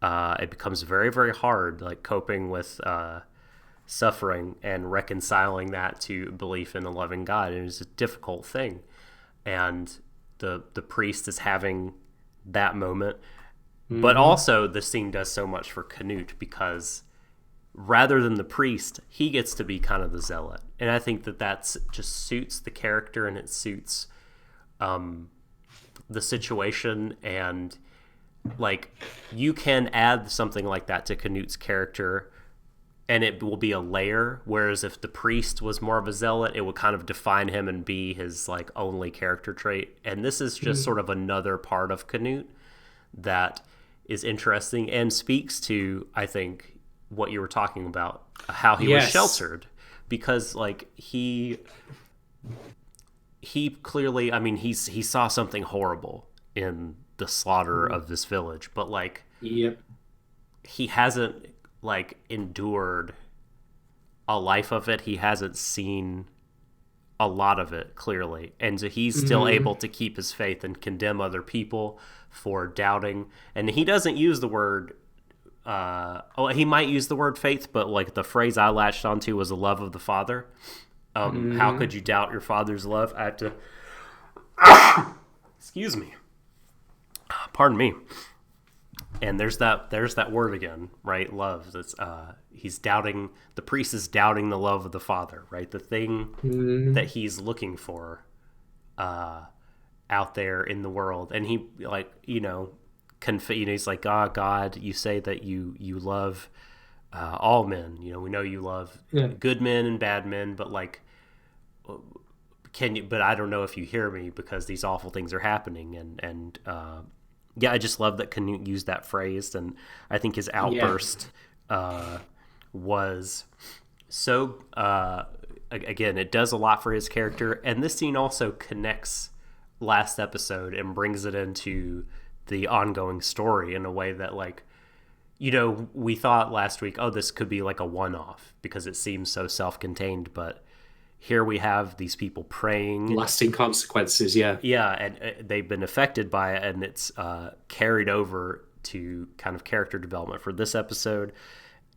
Speaker 2: it becomes very, very hard, like, coping with suffering and reconciling that to belief in a loving God. It is a difficult thing, and the priest is having that moment. But also, the scene does so much for Canute because rather than the priest, he gets to be kind of the zealot. And I think that's just suits the character, and it suits the situation. And, like, you can add something like that to Canute's character, and it will be a layer. Whereas if the priest was more of a zealot, it would kind of define him and be his, like, only character trait. And this is just sort of another part of Canute that is interesting and speaks to, I think, what you were talking about, how he was sheltered, because like he clearly, I mean, he saw something horrible in the slaughter of this village, but like he hasn't like endured a life of it. He hasn't seen a lot of it, clearly, and so he's still able to keep his faith and condemn other people for doubting. And he doesn't use the word he might use the word faith, but like the phrase I latched onto was the love of the Father. How could you doubt your Father's love? I have to excuse me, pardon me. And there's that word again, right? Love. That's he's doubting, the priest is doubting the love of the Father, right? The thing that he's looking for out there in the world. And he, like, he's like, God, you say that you love all men. We know you love good men and bad men, but like, but I don't know if you hear me because these awful things are happening. And I just love that Canute used that phrase, and I think his outburst was so. Again, it does a lot for his character, and this scene also connects last episode and brings it into the ongoing story in a way that, like, we thought last week, oh, this could be like a one-off because it seems so self-contained, but here we have these people praying.
Speaker 1: Lasting consequences, yeah.
Speaker 2: Yeah, and they've been affected by it, and it's carried over to kind of character development for this episode.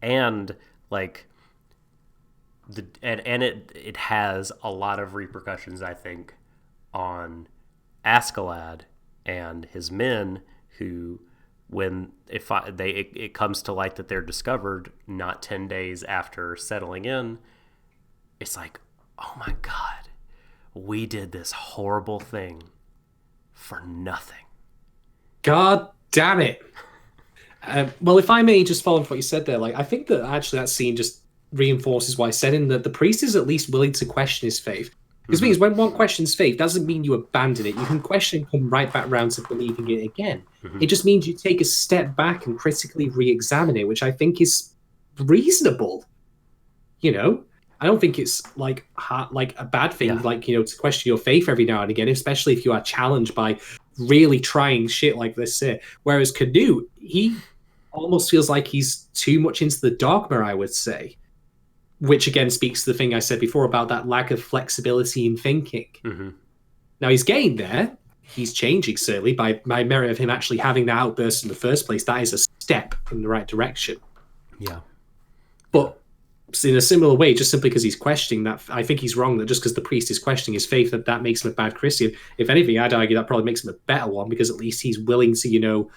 Speaker 2: And, like, it has a lot of repercussions, I think, on Askeladd and his men, who, when it comes to light that they're discovered not 10 days after settling in, it's like, oh my God, we did this horrible thing for nothing.
Speaker 1: God damn it. Well, if I may just follow up what you said there, like, I think that actually that scene just reinforces what I said, in that the priest is at least willing to question his faith. Because means when one questions faith, doesn't mean you abandon it. You can question and come right back around to believing it again. It just means you take a step back and critically re-examine it, which I think is reasonable. I don't think it's like a bad thing, to question your faith every now and again, especially if you are challenged by really trying shit like this here. Whereas Canute, he almost feels like he's too much into the dogma, I would say. Which again speaks to the thing I said before about that lack of flexibility in thinking. Now he's getting there. He's changing, certainly, by merit of him actually having that outburst in the first place. That is a step in the right direction.
Speaker 2: Yeah.
Speaker 1: But in a similar way, just simply because he's questioning that, I think he's wrong that just because the priest is questioning his faith, that makes him a bad Christian. If anything, I'd argue that probably makes him a better one, because at least he's willing to,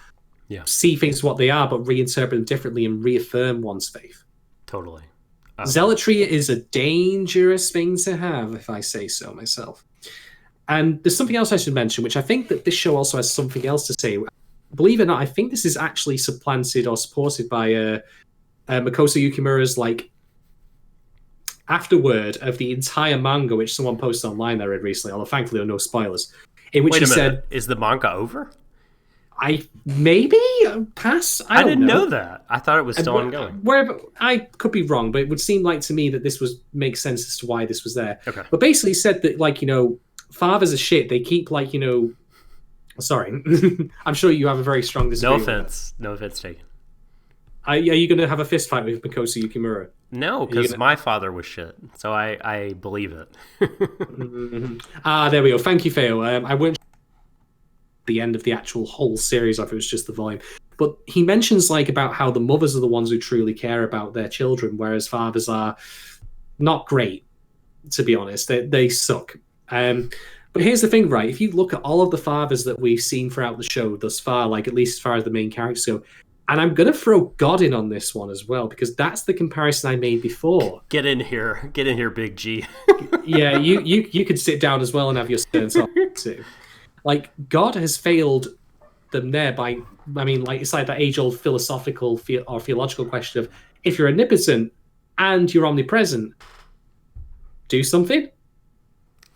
Speaker 1: see things what they are, but reinterpret them differently and reaffirm one's faith.
Speaker 2: Totally.
Speaker 1: Zealotry is a dangerous thing to have, if I say so myself. And there's something else I should mention, which I think that this show also has something else to say. Believe it or not, I think this is actually supplanted or supported by Makoto Yukimura's, like, afterword of the entire manga, which someone posted online that I read recently, although thankfully there are no spoilers, in which he said...
Speaker 2: Is the manga over?
Speaker 1: Maybe pass. I
Speaker 2: didn't know that. I thought it was still ongoing.
Speaker 1: Wherever I could be wrong, but it would seem like to me that this makes sense as to why this was there.
Speaker 2: Okay.
Speaker 1: But basically said that, like, fathers are shit. They keep, like, sorry, I'm sure you have a very strong disagreement.
Speaker 2: No offense taken.
Speaker 1: Are you going to have a fist fight with Makoto Yukimura?
Speaker 2: No, because my father was shit, so I believe it.
Speaker 1: There we go. Thank you, Theo. I won't the end of the actual whole series of it, was just the volume, but he mentions, like, about how the mothers are the ones who truly care about their children, whereas fathers are not great, to be honest. They suck. But here's the thing, right? If you look at all of the fathers that we've seen throughout the show thus far, like, at least as far as the main characters go, and I'm going to throw God in on this one as well, because that's the comparison I made before.
Speaker 2: Get in here, Big G.
Speaker 1: Yeah, you could sit down as well and have your turn too. Like, God has failed them there by, I mean, like, it's like that age-old philosophical or theological question of, if you're omnipotent and you're omnipresent, do something.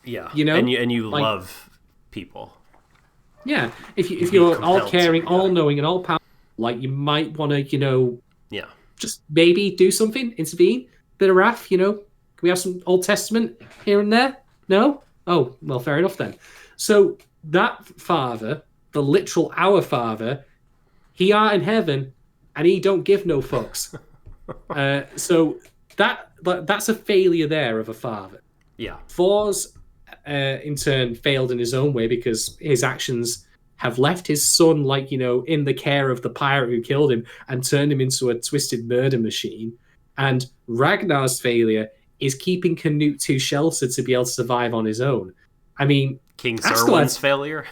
Speaker 2: Yeah, and you like, love people.
Speaker 1: Yeah, if you're all caring, all knowing, and all powerful, like, you might want to,
Speaker 2: yeah,
Speaker 1: just maybe do something, intervene, bit of wrath, Can we have some Old Testament here and there? No? Oh, well, fair enough then. So that father, the literal our father, he are in heaven and he don't give no fucks. So that's a failure there of a father.
Speaker 2: Yeah.
Speaker 1: Thor's, in turn, failed in his own way because his actions have left his son, in the care of the pirate who killed him and turned him into a twisted murder machine. And Ragnar's failure is keeping Canute too sheltered to be able to survive on his own. I mean,
Speaker 2: King Serwin's failure?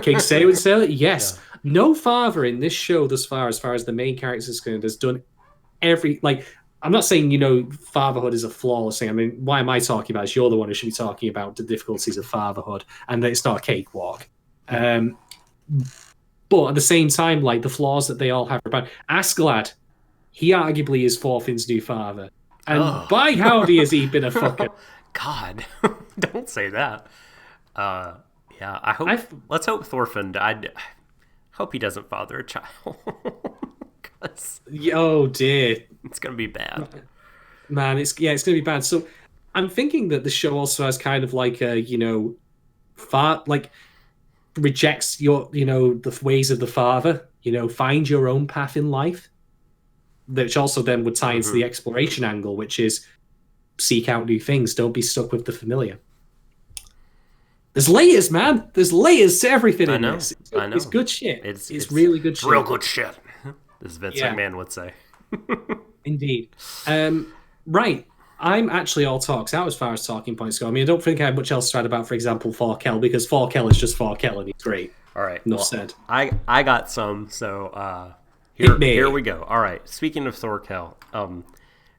Speaker 1: King Serwin's failure? Yes. Yeah. No father in this show thus far, as far as the main character is concerned, has done I'm not saying, fatherhood is a flawless thing. I mean, why am I talking about it? You're the one who should be talking about the difficulties of fatherhood and that it's not a cakewalk. But at the same time, the flaws that they all have about Askeladd, he arguably is Thorfinn's new father. And by howdy has he been a fucker.
Speaker 2: God, don't say that. Yeah, let's hope Thorfinn, I hope he doesn't father a child.
Speaker 1: Oh dear.
Speaker 2: It's going to be bad.
Speaker 1: Man, it's going to be bad. So I'm thinking that the show also has kind of rejects the ways of the father, find your own path in life, which also then would tie into the exploration angle, which is seek out new things. Don't be stuck with the familiar. There's layers, man. There's layers to everything in this.
Speaker 2: I know.
Speaker 1: It's good shit. It's really good shit.
Speaker 2: Real good shit, as Vince McMahon would say.
Speaker 1: Indeed. Right. I'm actually all talks out as far as talking points go. I mean, I don't think I have much else to add about, for example, Thorkell, because Thorkell is just Thorkell and he's great.
Speaker 2: All right.
Speaker 1: Enough said.
Speaker 2: I got some, so here we go. All right. Speaking of Thorkell,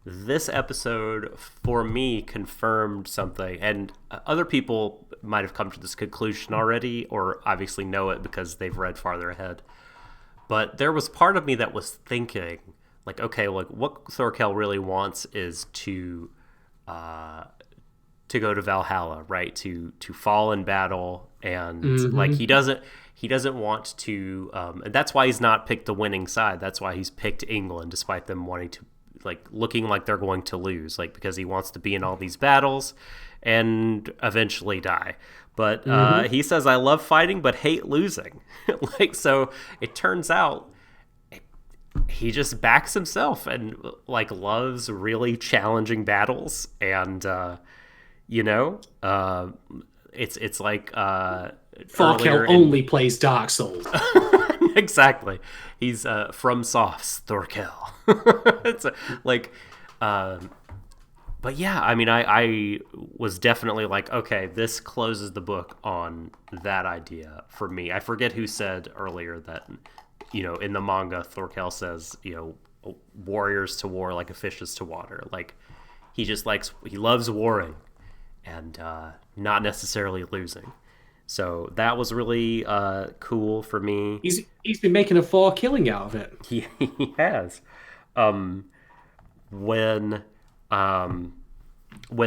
Speaker 2: this episode, for me, confirmed something, and other people might have come to this conclusion already, or obviously know it because they've read farther ahead. But there was part of me that was thinking, what Thorkell really wants is to go to Valhalla, right? To fall in battle, and he doesn't want to, and that's why he's not picked the winning side. That's why he's picked England, despite them wanting to, looking like they're going to lose, because he wants to be in all these battles and eventually die. But he says, I love fighting, but hate losing. So it turns out he just backs himself and loves really challenging battles. And, it's like,
Speaker 1: Thorkell only plays Dark Souls.
Speaker 2: Exactly. He's from Softs, Thorkell. It's but yeah, I mean, I was definitely okay, this closes the book on that idea for me. I forget who said earlier that, in the manga, Thorkell says, warriors to war like a fish is to water. He just he loves warring and not necessarily losing. So that was really cool for me.
Speaker 1: He's been making a Thor killing out of it.
Speaker 2: He has. When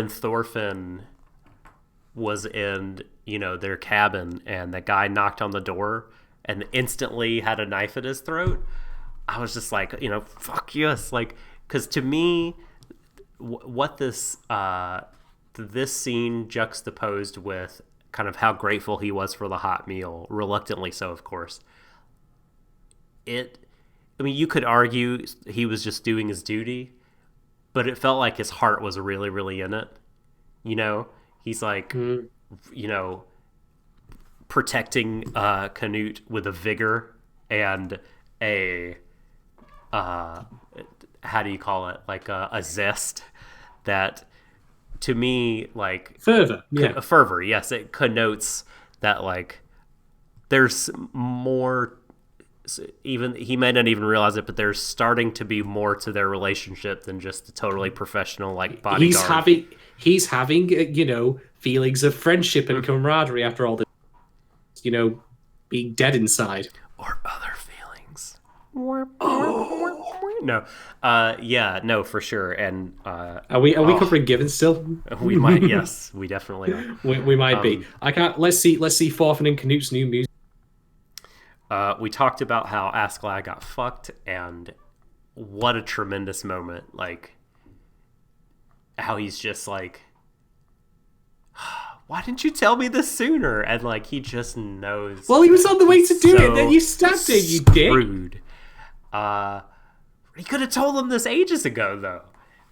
Speaker 2: Thorfinn was in, their cabin and the guy knocked on the door and instantly had a knife at his throat, I was just fuck yes. Because to me, what this scene juxtaposed with kind of how grateful he was for the hot meal, reluctantly so, of course. You could argue he was just doing his duty, but it felt like his heart was really, really in it. He's protecting Canute with a vigor and a, how do you call it? A zest that, to me,
Speaker 1: fervor. Yeah.
Speaker 2: Fervor, yes. It connotes that, there's more. Even he may not even realize it, but there's starting to be more to their relationship than just a totally professional bodyguard.
Speaker 1: He's having feelings of friendship and camaraderie after all this, being dead inside
Speaker 2: or other feelings. No, no, for sure. And
Speaker 1: are we covering Given still?
Speaker 2: We might, yes, we definitely are.
Speaker 1: We might be. I can't. Let's see Thorfinn and Canute's new music.
Speaker 2: We talked about how Askeladd got fucked, and what a tremendous moment. Like, how he's just like, why didn't you tell me this sooner? And like, he just knows.
Speaker 1: Well, he was on the way to do it, then you stabbed him, you dick.
Speaker 2: Rude. He could have told him this ages ago, though.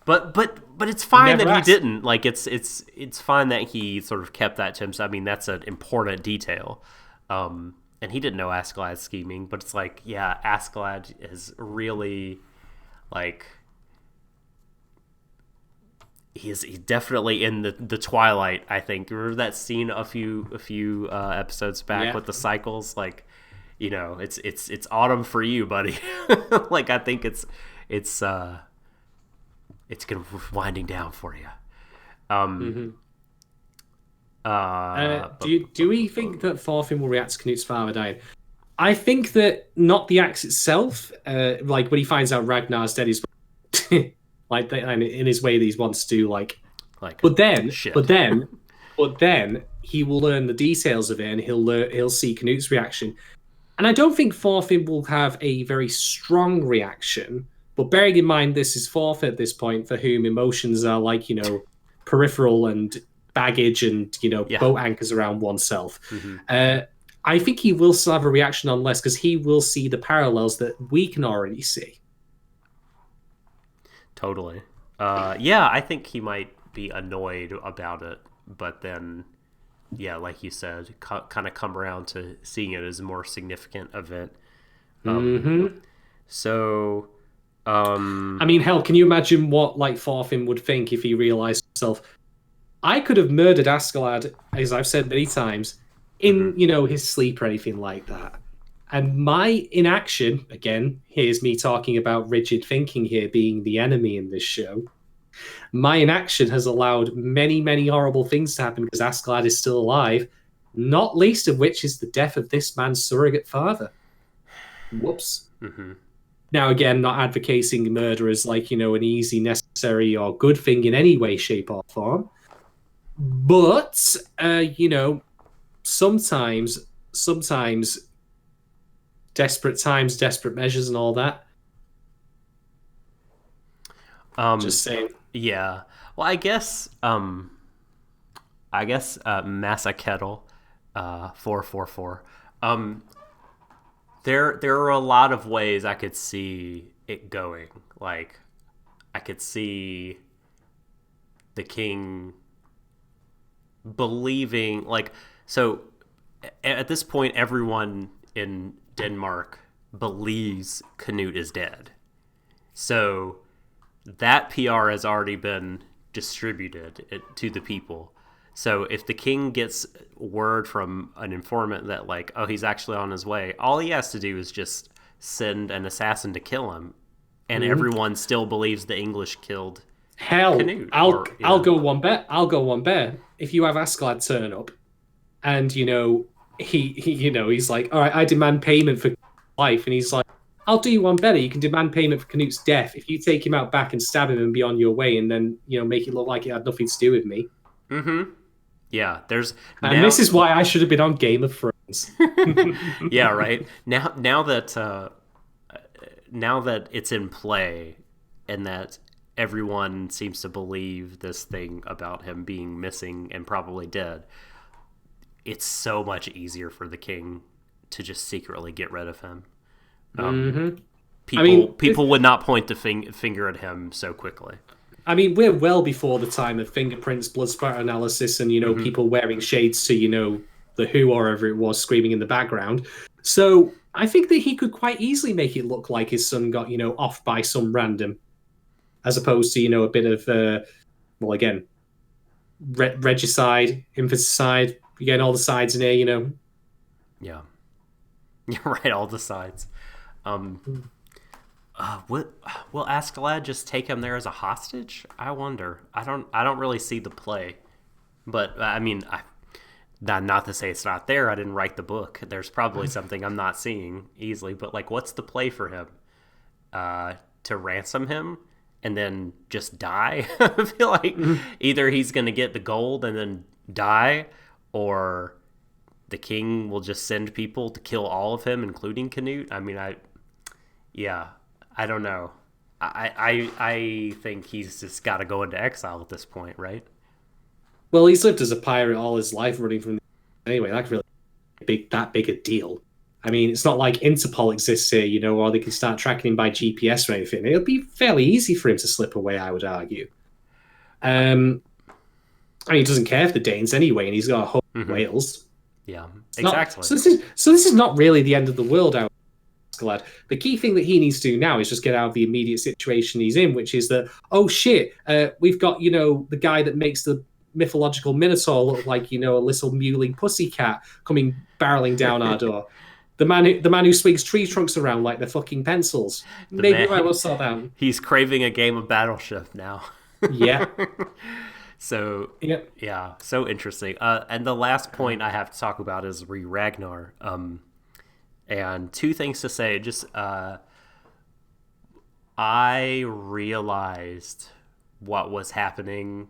Speaker 2: But it's fine that he didn't. Like, it's fine that he sort of kept that to himself. I mean, that's an important detail. And he didn't know Askeladd's scheming, but it's like, yeah, Askeladd is really, like, he's definitely in the twilight, I think. Remember that scene a few episodes back with the cycles? Like, you know, it's autumn for you, buddy. Like, I think it's gonna winding down for you.
Speaker 1: Do we think that Thorfinn will react to Canute's father dying? I think that not the axe itself. Like when he finds out Ragnar's dead, he's like in his way that he wants to do. Like but then he will learn the details of it, and he'll see Canute's reaction. And I don't think Thorfinn will have a very strong reaction. But bearing in mind this is Thorfinn at this point, for whom emotions are like, you know, peripheral and baggage and, you know, boat anchors around oneself. I think he will still have a reaction on less, because he will see the parallels that we can already see.
Speaker 2: Totally. Yeah, I think he might be annoyed about it, but then, yeah, like you said, kind of come around to seeing it as a more significant event. So,
Speaker 1: I mean, hell, can you imagine what like Thorfinn would think if he realized himself, I could have murdered Askeladd, as I've said many times, in you know, his sleep or anything like that. And my inaction, again, here's me talking about rigid thinking here being the enemy in this show. My inaction has allowed many, many horrible things to happen because Askeladd is still alive, not least of which is the death of this man's surrogate father. Whoops. Now, again, not advocating murder as like, you know, an easy, necessary, or good thing in any way, shape, or form. But, you know, sometimes desperate times, desperate measures and all that. Just saying.
Speaker 2: Yeah. Well, I guess Massa Kettle 444. There are a lot of ways I could see it going. Like, I could see the king believing, like, so at this point, everyone in Denmark believes Canute is dead. So that PR has already been distributed to the people. So if the king gets word from an informant that, like, oh, he's actually on his way, all he has to do is just send an assassin to kill him, and everyone still believes the English killed Canute.
Speaker 1: I'll go one bet. If you have Askeladd turn up, and you know he's like, all right, I demand payment for life, and he's like, I'll do you one better. You can demand payment for Canute's death if you take him out back and stab him and be on your way, and then, you know, make it look like it had nothing to do with me.
Speaker 2: Yeah,
Speaker 1: this is why I should have been on Game of Thrones.
Speaker 2: Yeah, right. Now that it's in play, and that everyone seems to believe this thing about him being missing and probably dead, it's so much easier for the king to just secretly get rid of him. People would not point the finger at him so quickly.
Speaker 1: I mean, we're well before the time of fingerprints, blood spatter analysis, and, you know, people wearing shades to, you know, the Who or whoever it was screaming in the background. So I think that he could quite easily make it look like his son got, you know, off by some random, as opposed to, you know, a bit of, well, again, regicide, infanticide, again, all the sides in here, you know.
Speaker 2: Yeah. You're right, all the sides. Will Askeladd just take him there as a hostage? I wonder. I don't really see the play, but I mean, not to say it's not there. I didn't write the book. There's probably something I'm not seeing easily. But like, what's the play for him? To ransom him and then just die? I feel like either he's gonna get the gold and then die, or the king will just send people to kill all of him, including Canute. I mean, I don't know. I think he's just got to go into exile at this point, right?
Speaker 1: Well, he's lived as a pirate all his life, running from anyway. That's really that big a deal. I mean, it's not like Interpol exists here, or they can start tracking him by GPS or anything. It'll be fairly easy for him to slip away, I would argue. I mean, he doesn't care for the Danes anyway, and he's got a home in Wales.
Speaker 2: Yeah, exactly.
Speaker 1: So this is not really the end of the world. Glad. The key thing that he needs to do now is just get out of the immediate situation he's in, which is that, oh shit, we've got, the guy that makes the mythological minotaur look like, a little mewling pussycat coming barreling down our door. The man who swings tree trunks around like they're fucking pencils. Maybe I will sort out.
Speaker 2: He's craving a game of Battleship now.
Speaker 1: Yeah.
Speaker 2: So, yeah, so interesting. And the last point I have to talk about is Ragnar. And two things to say. Just, I realized what was happening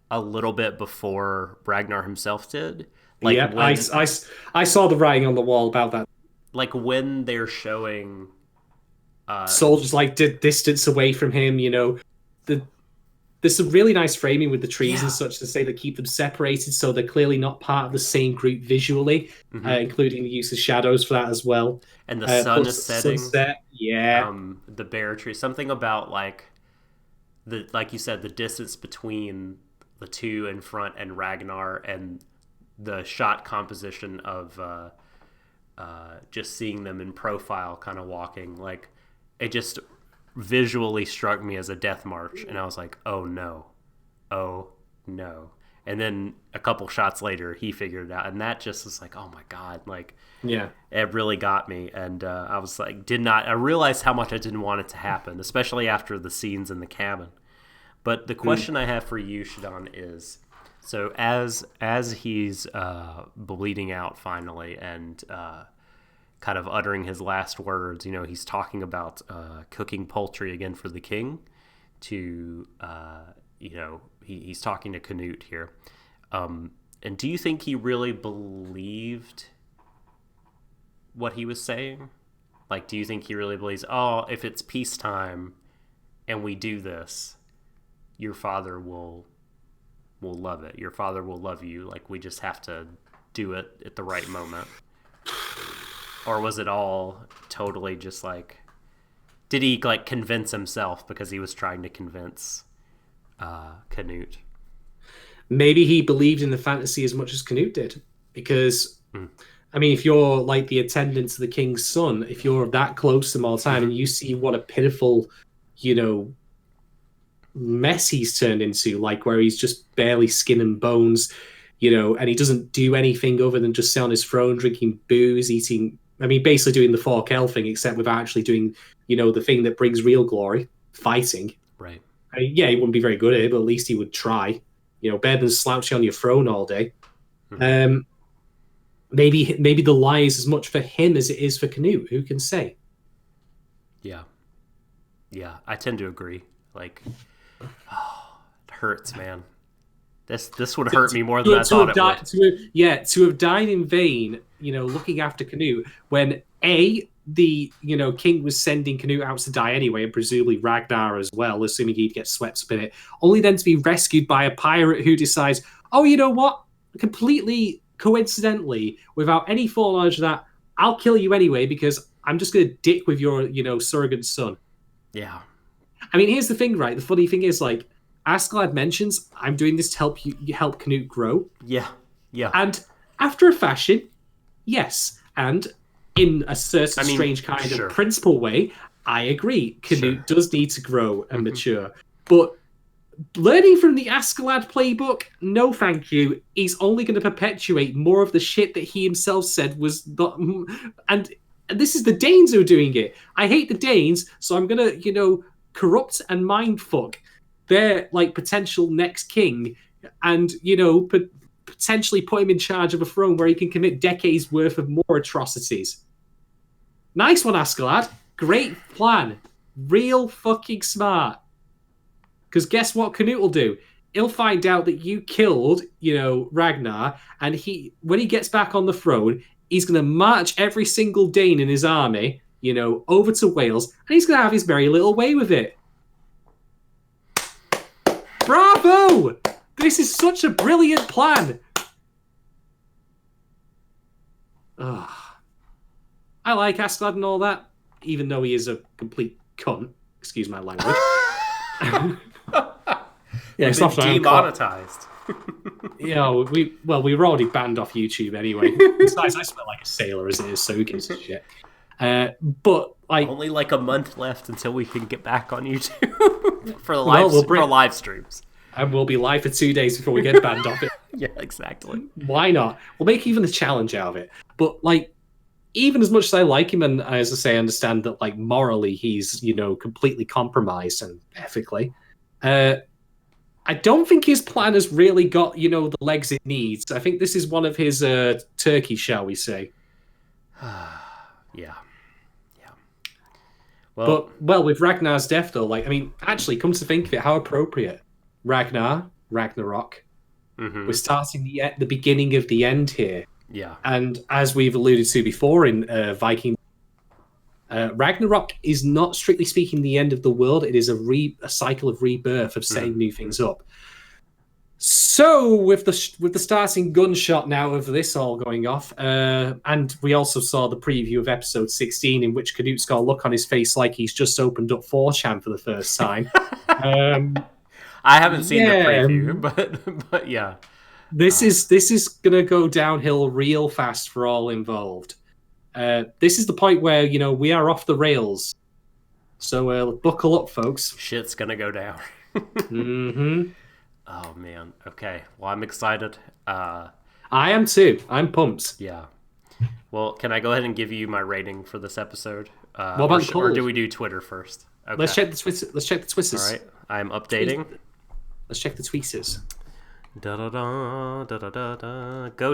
Speaker 2: a little bit before Ragnar himself did. Like
Speaker 1: I saw the writing on the wall about that.
Speaker 2: Like when they're showing
Speaker 1: soldiers like distance away from him, there's some really nice framing with the trees and such to say that keep them separated, so they're clearly not part of the same group visually, including the use of shadows for that as well.
Speaker 2: And the sun is setting.
Speaker 1: Sunset,
Speaker 2: the bare tree. Something about like you said, the distance between the two in front and Ragnar, and the shot composition of just seeing them in profile, kind of walking. Like it just visually struck me as a death march, and I was like, oh no. And then a couple shots later he figured it out, and that just was like, oh my god, like it really got me. And I was like, I realized how much I didn't want it to happen, especially after the scenes in the cabin. But the question I have for you, Shadon, is, so as he's bleeding out finally and kind of uttering his last words, he's talking about cooking poultry again for the king to, he's talking to Canute here. And do you think he really believed what he was saying? Like, do you think he really believes, if it's peacetime and we do this, your father will love it. Your father will love you. Like, we just have to do it at the right moment. Or was it all totally just like, did he like convince himself because he was trying to convince Canute?
Speaker 1: Maybe he believed in the fantasy as much as Canute did. Because, I mean, if you're like the attendant to the king's son, if you're that close to him all the time and you see what a pitiful, mess he's turned into, like where he's just barely skin and bones, and he doesn't do anything other than just sit on his throne, drinking booze, eating, basically doing the 4K thing, except without actually doing, the thing that brings real glory, fighting.
Speaker 2: Right.
Speaker 1: He wouldn't be very good at it, but at least he would try. Better than slouching on your throne all day. Maybe the lie is as much for him as it is for Canute. Who can say?
Speaker 2: Yeah, I tend to agree. Like, it hurts, man. This would hurt me more than I thought it would.
Speaker 1: To have died in vain, looking after Canute, when the king was sending Canute out to die anyway, and presumably Ragnar as well, assuming he'd get swept up in it, only then to be rescued by a pirate who decides, oh, you know what? Completely coincidentally, without any foreknowledge of that, I'll kill you anyway because I'm just going to dick with your, surrogate son.
Speaker 2: Yeah.
Speaker 1: Here's the thing, right? The funny thing is, like, Askeladd mentions, I'm doing this to help Canute grow.
Speaker 2: Yeah.
Speaker 1: And after a fashion, yes. And in a certain strange kind of principle way, I agree. Canute does need to grow and mature. But learning from the Askeladd playbook, no thank you. He's only going to perpetuate more of the shit that he himself said was not... And this is the Danes who are doing it. I hate the Danes, so I'm going to, corrupt and mindfuck their, like, potential next king and, potentially put him in charge of a throne where he can commit decades worth of more atrocities. Nice one, Askeladd. Great plan. Real fucking smart. Because guess what Canute will do? He'll find out that you killed, Ragnar, and when he gets back on the throne, he's going to march every single Dane in his army over to Wales, and he's going to have his merry little way with it. Bravo! This is such a brilliant plan. Ugh. I like Askeladd and all that, even though he is a complete cunt. Excuse my language.
Speaker 2: Yeah, it's demonetized.
Speaker 1: We were already banned off YouTube anyway. Besides, I smell like a sailor as it is, so who gives a shit? But
Speaker 2: only like a month left until we can get back on YouTube for live streams.
Speaker 1: And we'll be live for 2 days before we get banned off it.
Speaker 2: Yeah, exactly.
Speaker 1: Why not? We'll make even a challenge out of it. But even as much as I like him, and as I say, I understand that morally he's completely compromised and ethically, I don't think his plan has really got the legs it needs. I think this is one of his turkey, shall we say?
Speaker 2: Yeah.
Speaker 1: Well, with Ragnar's death though, actually, come to think of it, how appropriate. Ragnarok.
Speaker 2: Mm-hmm.
Speaker 1: We're starting the beginning of the end here.
Speaker 2: Yeah.
Speaker 1: And as we've alluded to before in Viking, Ragnarok is not strictly speaking the end of the world. It is a cycle of rebirth, of setting new things up. So with the starting gunshot now of this all going off, and we also saw the preview of episode 16 in which Canute's got a look on his face like he's just opened up 4chan for the first time.
Speaker 2: I haven't seen the preview, but yeah.
Speaker 1: This is gonna go downhill real fast for all involved. This is the point where we are off the rails. So buckle up, folks.
Speaker 2: Shit's gonna go down.
Speaker 1: Mm-hmm.
Speaker 2: Oh man. Okay. Well, I'm excited.
Speaker 1: I am too. I'm pumped.
Speaker 2: Yeah. Well, can I go ahead and give you my rating for this episode?
Speaker 1: What about
Speaker 2: or do we do Twitter first? Okay.
Speaker 1: Let's check the Twitters.
Speaker 2: All right. I'm updating.
Speaker 1: Let's check the tweeters.
Speaker 2: Go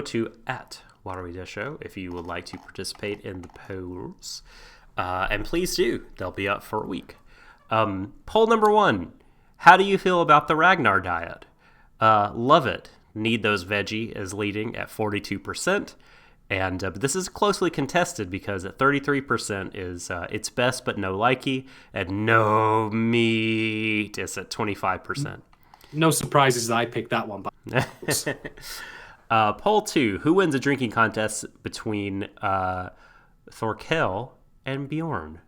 Speaker 2: to @Warui Deshou if you would like to participate in the polls. And please do. They'll be up for a week. Poll number 1. How do you feel about the Ragnar diet? Love it. Need those veggie is leading at 42%. And this is closely contested because at 33% is it's best but no likey, and no meat is at 25%.
Speaker 1: No surprises that I picked that one.
Speaker 2: Poll 2. Who wins a drinking contest between Thorkel and Bjorn?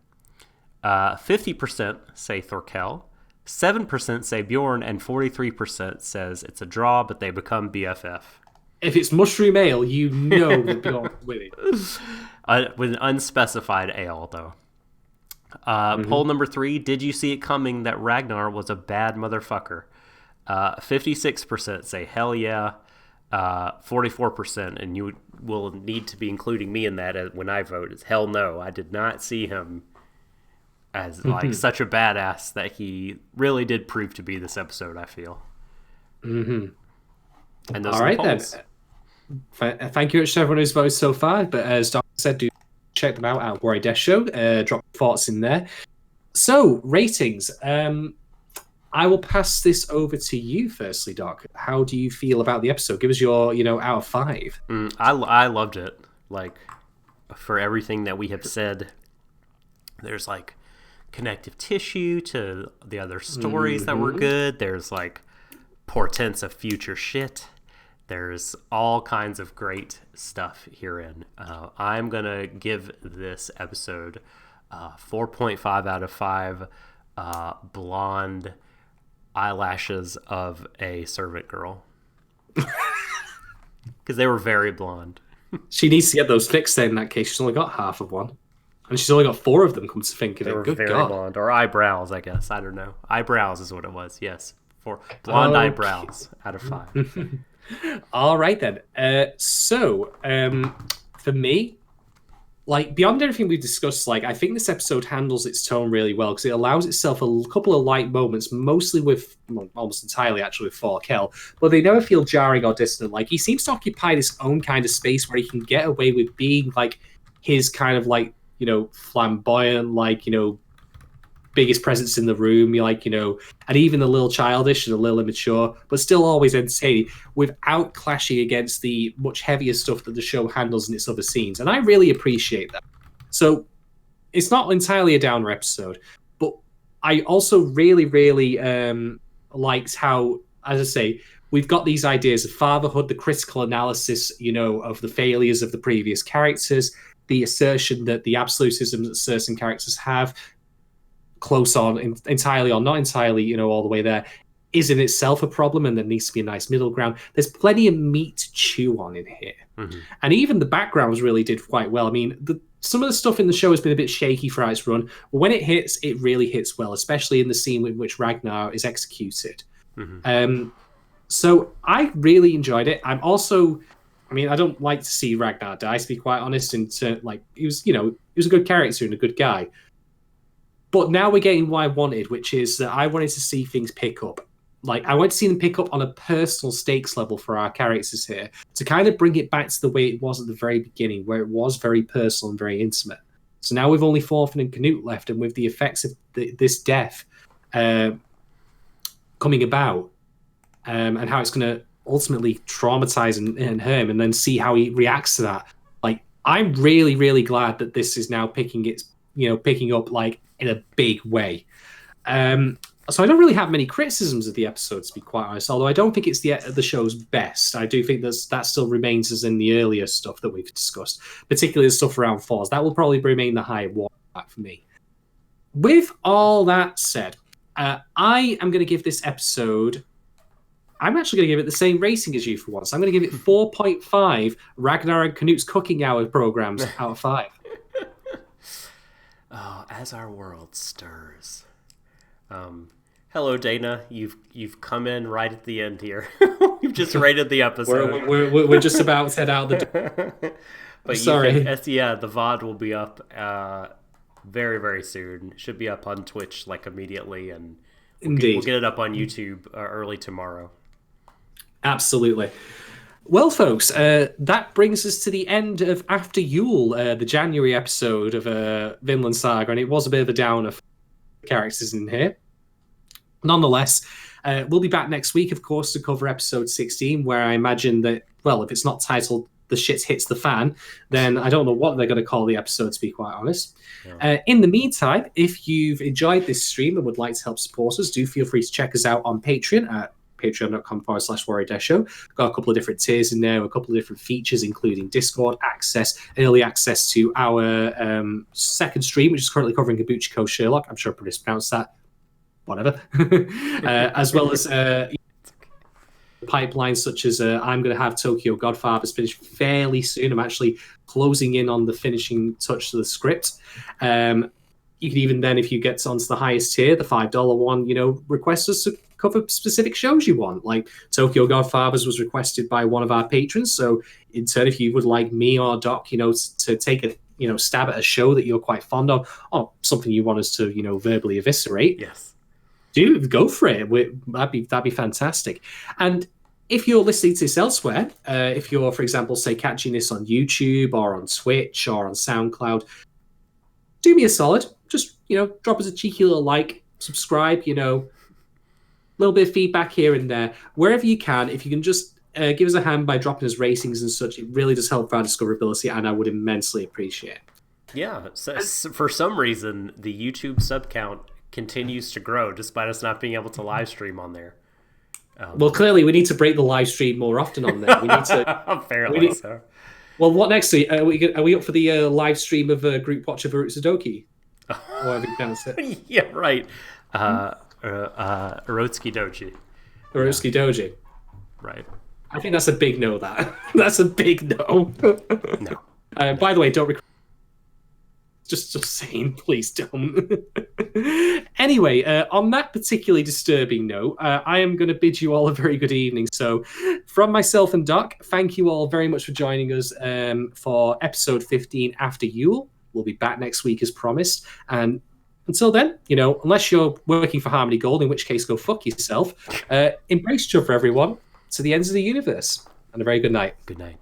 Speaker 2: 50% say Thorkel, 7% say Bjorn, and 43% says it's a draw, but they become BFF.
Speaker 1: If it's mushroom ale, you know that Bjorn winning.
Speaker 2: With an unspecified ale, though. Poll number 3. Did you see it coming that Ragnar was a bad motherfucker? 56% say hell yeah. 44%, and you will need to be including me in that when I vote, is hell no. I did not see him as such a badass that he really did prove to be this episode, I feel.
Speaker 1: Mm-hmm.
Speaker 2: And those
Speaker 1: all right then. Thank you to everyone who's voted so far. But as Doc said, do check them out at Warui Deshou. Drop thoughts in there. So ratings. I will pass this over to you firstly, Doc. How do you feel about the episode? Give us your, out of 5.
Speaker 2: I loved it. For everything that we have said, there's connective tissue to the other stories that were good. There's portents of future shit. There's all kinds of great stuff herein. I'm gonna give this episode 4.5 out of 5 blonde eyelashes of a servant girl, because they were very blonde.
Speaker 1: She needs to get those fixed then, in that case. She's only got half of one, and she's only got 4 of them, come to think of it. Good
Speaker 2: very
Speaker 1: God.
Speaker 2: blonde. Or eyebrows, I guess. I don't know. Eyebrows is what it was. Yes, 4 blonde eyebrows out of 5.
Speaker 1: All right then. So for me, beyond everything we've discussed, I think this episode handles its tone really well, because it allows itself a couple of light moments, mostly almost entirely actually with Thorkel, but they never feel jarring or distant. He seems to occupy this own kind of space where he can get away with being his kind of flamboyant, biggest presence in the room, and even a little childish and a little immature, but still always entertaining without clashing against the much heavier stuff that the show handles in its other scenes. And I really appreciate that. So it's not entirely a downer episode, but I also really, really liked how, as I say, we've got these ideas of fatherhood, the critical analysis, of the failures of the previous characters, the assertion that the absolutism that certain characters have, close on, entirely or not entirely, all the way there, is in itself a problem, and there needs to be a nice middle ground. There's plenty of meat to chew on in here. Mm-hmm. And even the backgrounds really did quite well. I mean, some of the stuff in the show has been a bit shaky throughout its run, but when it hits, it really hits well, especially in the scene in which Ragnar is executed. Mm-hmm. So I really enjoyed it. I don't like to see Ragnar die, to be quite honest. And he was a good character and a good guy. But now we're getting what I wanted, which is that I wanted to see things pick up. I want to see them pick up on a personal stakes level for our characters here, to kind of bring it back to the way it was at the very beginning, where it was very personal and very intimate. So now we've only Thorfinn and Canute left, and with the effects of this death coming about, and how it's going to ultimately traumatize and hurt him, and then see how he reacts to that. I'm really, really glad that this is now picking up in a big way. So I don't really have many criticisms of the episode, to be quite honest, although I don't think it's the show's best. I do think that still remains as in the earlier stuff that we've discussed, particularly the stuff around Thors. That will probably remain the high watermark for me. With all that said, I am going to give this episode... I'm actually going to give it the same rating as you for once. I'm going to give it 4.5 Ragnar and Canute's cooking hour programs out of 5.
Speaker 2: Oh, as our world stirs. Hello, Dana. You've come in right at the end here. You've just rated the episode.
Speaker 1: We're just about to head out the door.
Speaker 2: But
Speaker 1: sorry.
Speaker 2: The VOD will be up very, very soon. It should be up on Twitch immediately, and we'll get it up on YouTube early tomorrow.
Speaker 1: Absolutely. Well, folks, that brings us to the end of After Yule, the January episode of Vinland Saga, and it was a bit of a downer for characters in here. Nonetheless, we'll be back next week, of course, to cover episode 16, where I imagine that, well, if it's not titled The Shit Hits the Fan, then I don't know what they're going to call the episode, to be quite honest. Yeah. In the meantime, if you've enjoyed this stream and would like to help support us, do feel free to check us out on Patreon at patreon.com/Warui Deshou. Got a couple of different tiers in there, a couple of different features, including Discord access, early access to our second stream, which is currently covering Kabuchiko Sherlock. I'm sure I mispronounced that. Whatever. As well as pipelines such as I'm going to have Tokyo Godfathers finished fairly soon. I'm actually closing in on the finishing touch to the script. You can even then, if you get onto the highest tier, the $5 one, request us to cover specific shows you want. Like Tokyo Godfathers was requested by one of our patrons. So in turn, if you would like me or Doc, to take a stab at a show that you're quite fond of, or something you want us to, verbally eviscerate,
Speaker 2: yes,
Speaker 1: do go for it. That'd be fantastic. And if you're listening to this elsewhere, if you're, for example, say catching this on YouTube or on Twitch or on SoundCloud, do me a solid. Just, drop us a cheeky little like, subscribe, little bit of feedback here and there. Wherever you can, if you can just give us a hand by dropping us ratings and such, it really does help our discoverability, and I would immensely appreciate it.
Speaker 2: Yeah, so for some reason, the YouTube sub count continues to grow, despite us not being able to live stream on there.
Speaker 1: Well, clearly, we need to break the live stream more often on there. We need to...
Speaker 2: Apparently so.
Speaker 1: Well, what next? Are we up for the live stream of Group Watch of Urutsudoki? Whatever you pronounce it.
Speaker 2: Yeah, right. Urotsuki Doji.
Speaker 1: Urotsuki Doji.
Speaker 2: Right.
Speaker 1: I think that's a big no, that's a big no.
Speaker 2: No.
Speaker 1: By the way, don't record. Just saying, please don't. Anyway, on that particularly disturbing note, I am going to bid you all a very good evening. So, from myself and Doc, thank you all very much for joining us for episode 15 After Yule. We'll be back next week as promised. And until then, unless you're working for Harmony Gold, in which case go fuck yourself, embrace each other, everyone, to the ends of the universe. And a very good night.
Speaker 2: Good night.